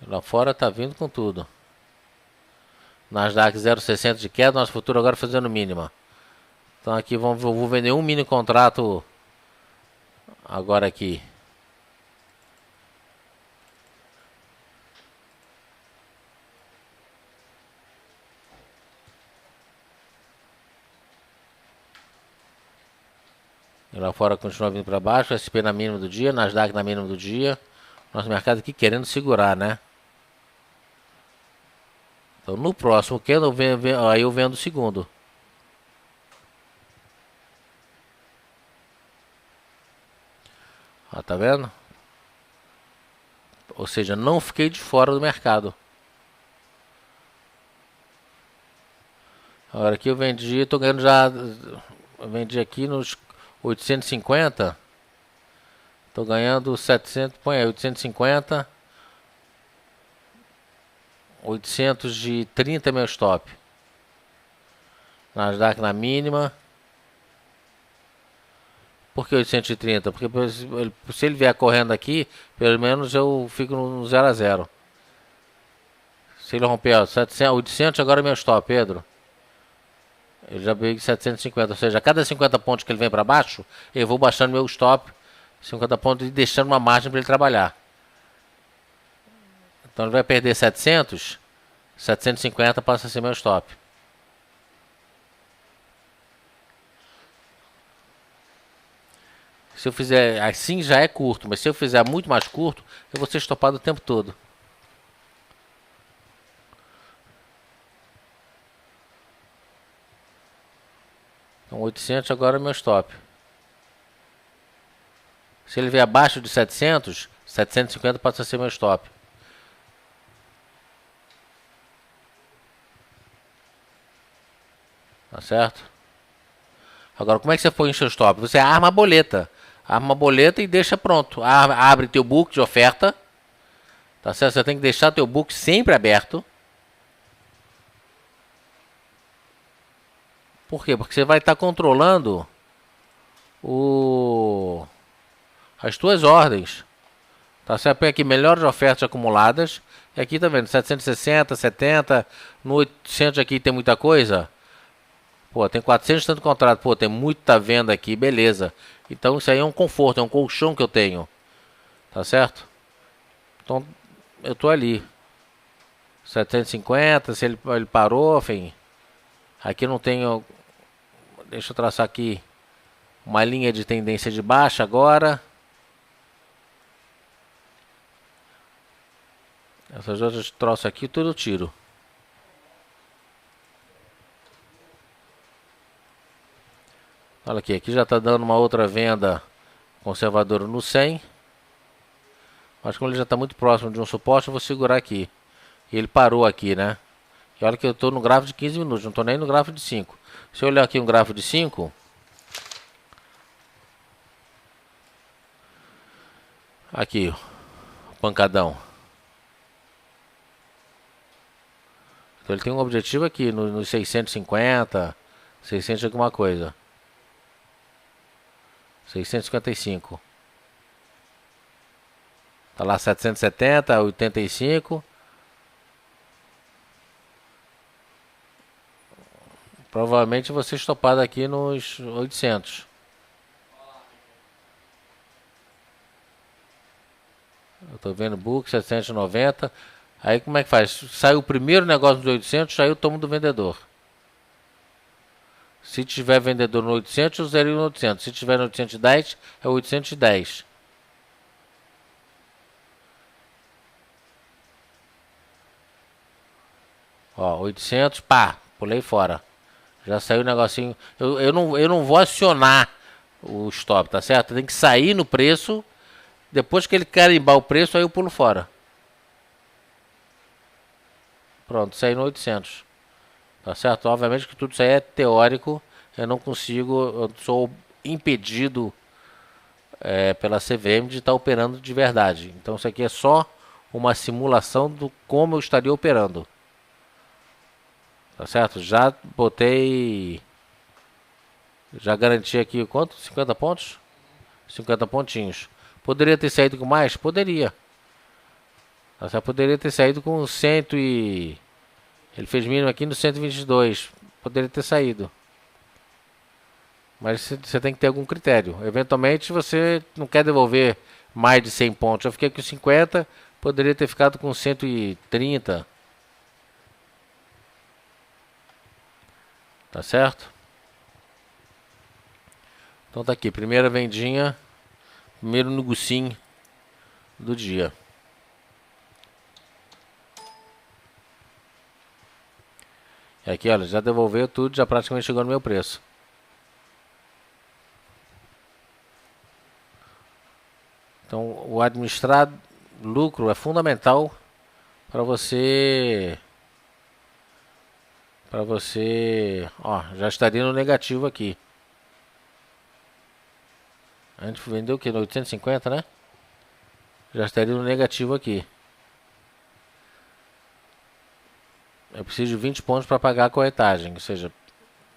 Speaker 1: Lá fora tá vindo com tudo. Nasdaq 0,60 de queda, nosso futuro agora fazendo mínima. Então aqui vou vender um mini contrato agora aqui. E lá fora continua vindo para baixo, SP na mínima do dia, Nasdaq na mínima do dia. Nosso mercado aqui querendo segurar, né? Então no próximo candle aí eu vendo o segundo. Ó, tá vendo? Ou seja, não fiquei de fora do mercado. Agora aqui eu vendi, tô ganhando já. Eu vendi aqui nos 850. Tô ganhando 700, põe aí 850. 830 meu stop. Nasdaq na mínima. Por que 830? Porque se ele vier correndo aqui, pelo menos eu fico no 0 a 0. Se ele romper, ó, 700, 800 agora é meu stop, Pedro. Eu já peguei 750, ou seja, a cada 50 pontos que ele vem para baixo, eu vou baixando meu stop 50 pontos e deixando uma margem para ele trabalhar. Então ele vai perder 700, 750 passa a ser meu stop. Se eu fizer assim já é curto, mas se eu fizer muito mais curto, eu vou ser estopado o tempo todo. Então 800 agora é meu stop. Se ele vier abaixo de 700, 750 passa a ser meu stop. Tá certo? Agora, como é que você põe o seu stop? Você arma a boleta. Arma a boleta e deixa pronto. Abre teu book de oferta. Tá certo? Você tem que deixar teu book sempre aberto. Por quê? Porque você vai estar controlando as tuas ordens. Tá certo? Põe aqui melhores ofertas acumuladas. E aqui tá vendo, 760, 70, no 800 aqui tem muita coisa. Pô, tem 400 tanto contrato, pô, tem muita venda aqui, beleza. Então isso aí é um conforto, é um colchão que eu tenho. Tá certo? Então eu tô ali. 750, se ele parou, enfim. Aqui não tenho. Deixa eu traçar aqui uma linha de tendência de baixa agora. Essas outras troços aqui tudo eu tiro. Olha aqui, aqui já está dando uma outra venda conservadora no 100. Mas como ele já está muito próximo de um suporte, eu vou segurar aqui. E ele parou aqui, né? E olha que eu estou no gráfico de 15 minutos, não estou nem no gráfico de 5. Se eu olhar aqui um gráfico de 5... Aqui, pancadão. Então ele tem um objetivo aqui nos 650, 600 alguma coisa. 655. Tá lá 770, 85. Provavelmente você estopado aqui nos 800. Eu tô vendo book 790. Aí como é que faz? Saiu o primeiro negócio dos 800, saiu o tomo do vendedor. Se tiver vendedor no 800, eu usaria no 800. Se tiver no 810, é 810. Ó, 800, pá, pulei fora. Já saiu o negocinho. Eu não vou acionar o stop, tá certo? Tem que sair no preço. Depois que ele carimbar o preço, aí eu pulo fora. Pronto, saí no 800. Tá certo? Obviamente que tudo isso aí é teórico. Eu não consigo, eu sou impedido pela CVM de estar operando de verdade. Então isso aqui é só uma simulação do como eu estaria operando. Tá certo? Já botei... Já garanti aqui quanto? 50 pontos? 50 pontinhos. Poderia ter saído com mais? Poderia. Tá certo? Poderia ter saído com 100 e... Ele fez mínimo aqui no 122. Poderia ter saído. Mas você tem que ter algum critério. Eventualmente você não quer devolver mais de 100 pontos. Eu fiquei com 50. Poderia ter ficado com 130. Tá certo? Então tá aqui. Primeira vendinha. Primeiro negocinho do dia. E aqui, olha, já devolveu tudo, já praticamente chegou no meu preço. Então, o administrar lucro é fundamental para você... Ó, já estaria no negativo aqui. A gente vendeu o que? No 850, né? Já estaria no negativo aqui. Eu preciso de 20 pontos para pagar a corretagem. Ou seja,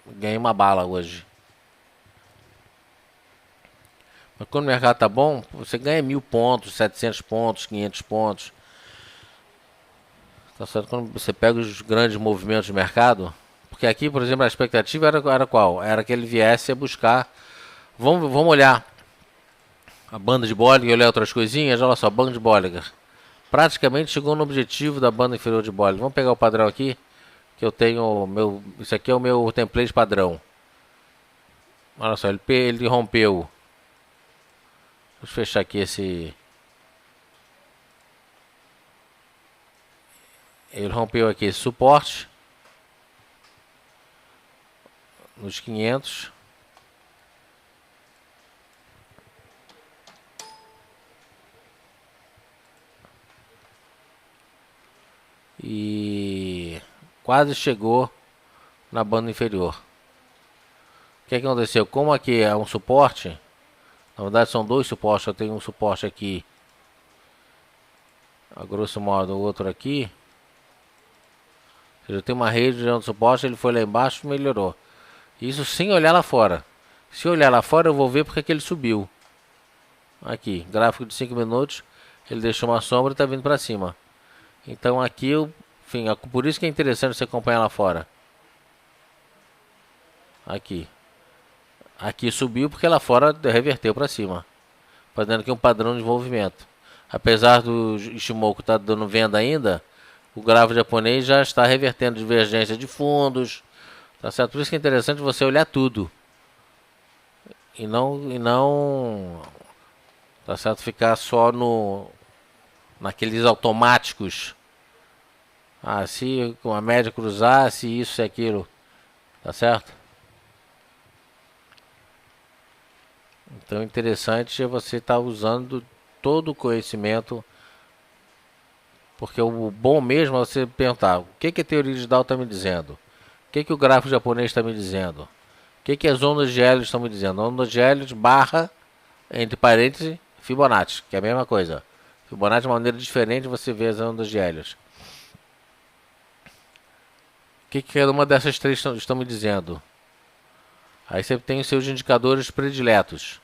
Speaker 1: ganhei uma bala hoje. Mas quando o mercado tá bom, você ganha 1000 pontos, 700 pontos, 500 pontos. Tá certo? Quando você pega os grandes movimentos de mercado, Porque aqui, por exemplo, a expectativa era qual? Era que ele viesse a buscar. Vamos olhar a banda de Bollinger, olhar outras coisinhas. Olha só, banda de Bollinger. Praticamente chegou no objetivo da banda inferior de Bollinger. Vamos pegar o padrão aqui, que eu tenho meu. Isso aqui é o meu template padrão. Olha só, ele rompeu. Deixa eu fechar aqui esse. Ele rompeu aqui esse suporte nos 500. E quase chegou na banda inferior. O que aconteceu? Como aqui é um suporte, na verdade são dois suportes. Eu tenho um suporte aqui, a grosso modo, o outro aqui. Ou seja, eu tenho uma rede de suporte, ele foi lá embaixo e melhorou. Isso sem olhar lá fora. Se eu olhar lá fora, eu vou ver porque que ele subiu. Aqui, gráfico de 5 minutos, ele deixou uma sombra e está vindo para cima. Então aqui, enfim, por isso que é interessante você acompanhar lá fora. Aqui. Aqui subiu porque lá fora reverteu para cima. Fazendo aqui um padrão de envolvimento. Apesar do Ishimoku estar dando venda ainda, o gráfico japonês já está revertendo divergência de fundos. Tá certo? Por isso que é interessante você olhar tudo. E não tá certo? Ficar só naqueles automáticos. Ah, se com a média cruzar, se isso e aquilo. Tá certo? Então, interessante é você estar usando todo o conhecimento, porque o bom mesmo é você perguntar o que a teoria de Dow está me dizendo, o que o gráfico japonês está me dizendo, o que as ondas de Elliott estão me dizendo. Ondas de Elliott barra, entre parênteses, Fibonacci, que é a mesma coisa. Fibonacci é uma maneira diferente de você ver as ondas de Elliott. O que cada uma dessas três estão me dizendo? Aí você tem os seus indicadores prediletos.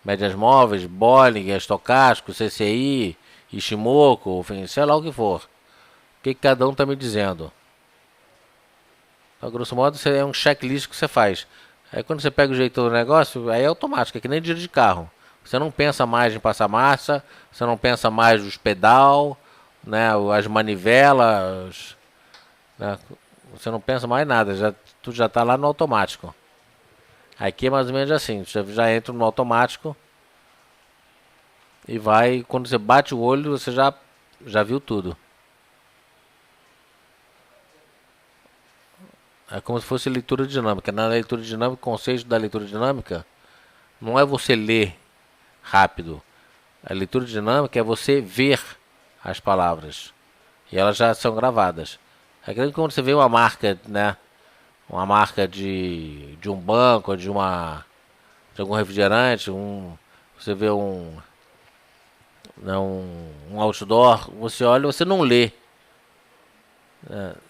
Speaker 1: Médias móveis, Bollinger, estocástico, CCI, Ishimoku, enfim, sei lá o que for. O que cada um está me dizendo? Então, grosso modo, isso é um checklist que você faz. Aí quando você pega o jeito do negócio, aí é automático, é que nem giro de carro. Você não pensa mais em passar massa, você não pensa mais nos pedal, né, as manivelas, né, você não pensa mais nada, tudo já está lá no automático. Aqui é mais ou menos assim, você já entra no automático e vai, quando você bate o olho, você já viu tudo. É como se fosse leitura dinâmica. Na leitura dinâmica, o conceito da leitura dinâmica não é você ler rápido. A leitura dinâmica é você ver as palavras. E elas já são gravadas. É que quando você vê uma marca, né? Uma marca de um banco, de algum refrigerante, você vê um outdoor, você olha, você não lê.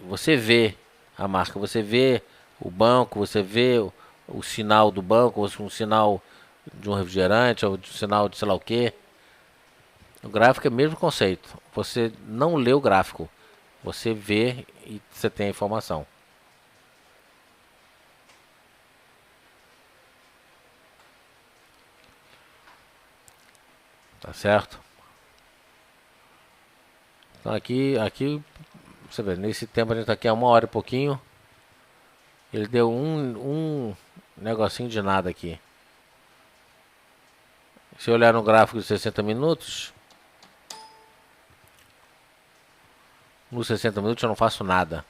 Speaker 1: Você vê a marca, você vê o banco, você vê o sinal do banco, ou um sinal de um refrigerante, ou um sinal de sei lá o que. O gráfico é o mesmo conceito. Você não lê o gráfico, você vê e você tem a informação. Tá certo? Então aqui, você vê, nesse tempo a gente tá aqui há 1 hora e pouquinho. Ele deu um negocinho de nada aqui. Se olhar no gráfico de 60 minutos, nos 60 minutos eu não faço nada.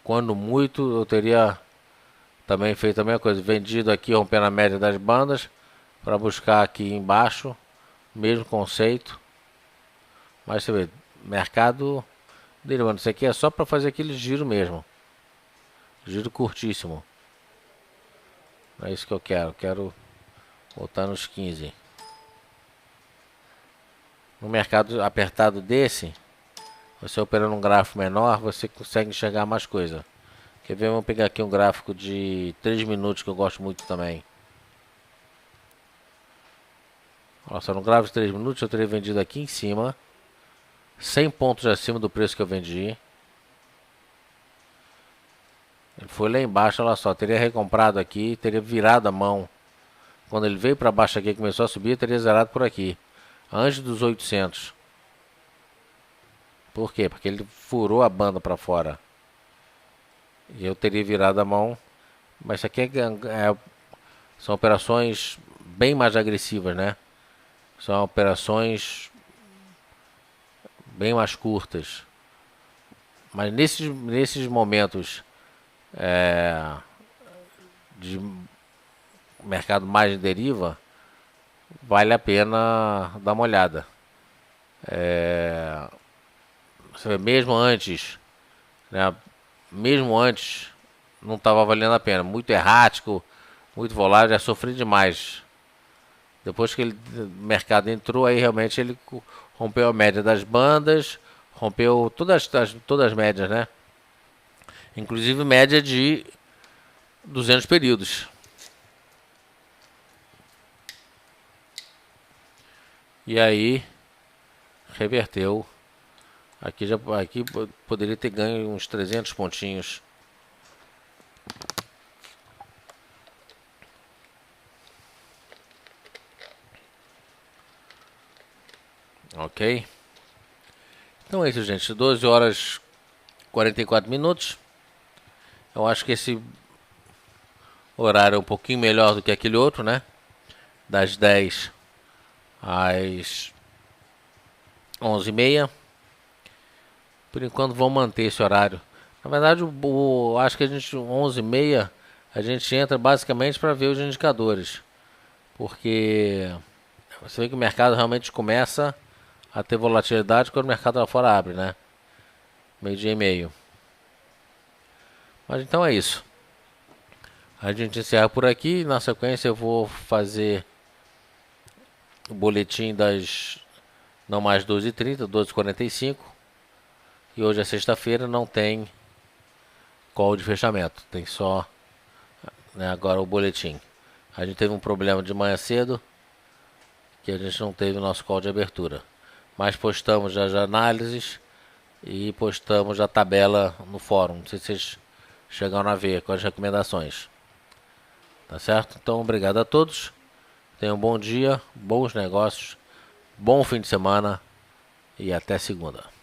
Speaker 1: Quando muito, eu teria também feito a mesma coisa. Vendido aqui, rompendo a média das bandas, para buscar aqui embaixo, mesmo conceito. Mas você vê, mercado derivando. Isso aqui é só para fazer aquele giro mesmo. Giro curtíssimo. Não é isso que eu quero. Quero voltar nos 15. No mercado apertado desse, você operando um gráfico menor, você consegue enxergar mais coisa. Quer ver? Vamos pegar aqui um gráfico de 3 minutos que eu gosto muito também. Nossa, no gráfico de 3 minutos eu teria vendido aqui em cima, 100 pontos acima do preço que eu vendi. Ele foi lá embaixo, olha só, teria recomprado aqui, teria virado a mão. Quando ele veio para baixo aqui e começou a subir, teria zerado por aqui. Antes dos 800. Por quê? Porque ele furou a banda para fora. E eu teria virado a mão. Mas isso aqui são operações bem mais agressivas, né? São operações bem mais curtas. Mas nesses momentos de mercado mais de deriva, vale a pena dar uma olhada. Você vê, mesmo antes, não estava valendo a pena. Muito errático, muito volátil, já sofri demais. Depois que o mercado entrou, aí realmente ele rompeu a média das bandas, rompeu todas as médias, né? Inclusive média de 200 períodos. E aí reverteu. Aqui poderia ter ganho uns 300 pontinhos. Ok? Então é isso, gente. 12 horas 44 minutos. Eu acho que esse horário é um pouquinho melhor do que aquele outro, né? Das 10 às 11h30. Por enquanto vamos manter esse horário. Na verdade, acho que a gente 11h30 a gente entra basicamente para ver os indicadores. Porque você vê que o mercado realmente começa a ter volatilidade quando o mercado lá fora abre, né? 12h30. Mas então é isso. A gente encerra por aqui. Na sequência eu vou fazer o boletim das não mais 12h30, 12h45. E hoje é sexta-feira, não tem call de fechamento. Tem só, né, agora o boletim. A gente teve um problema de manhã cedo, que a gente não teve o nosso call de abertura. Mas postamos já as análises e postamos a tabela no fórum. Não sei se vocês chegaram a ver com as recomendações. Tá certo? Então, obrigado a todos. Tenham um bom dia, bons negócios, bom fim de semana e até segunda.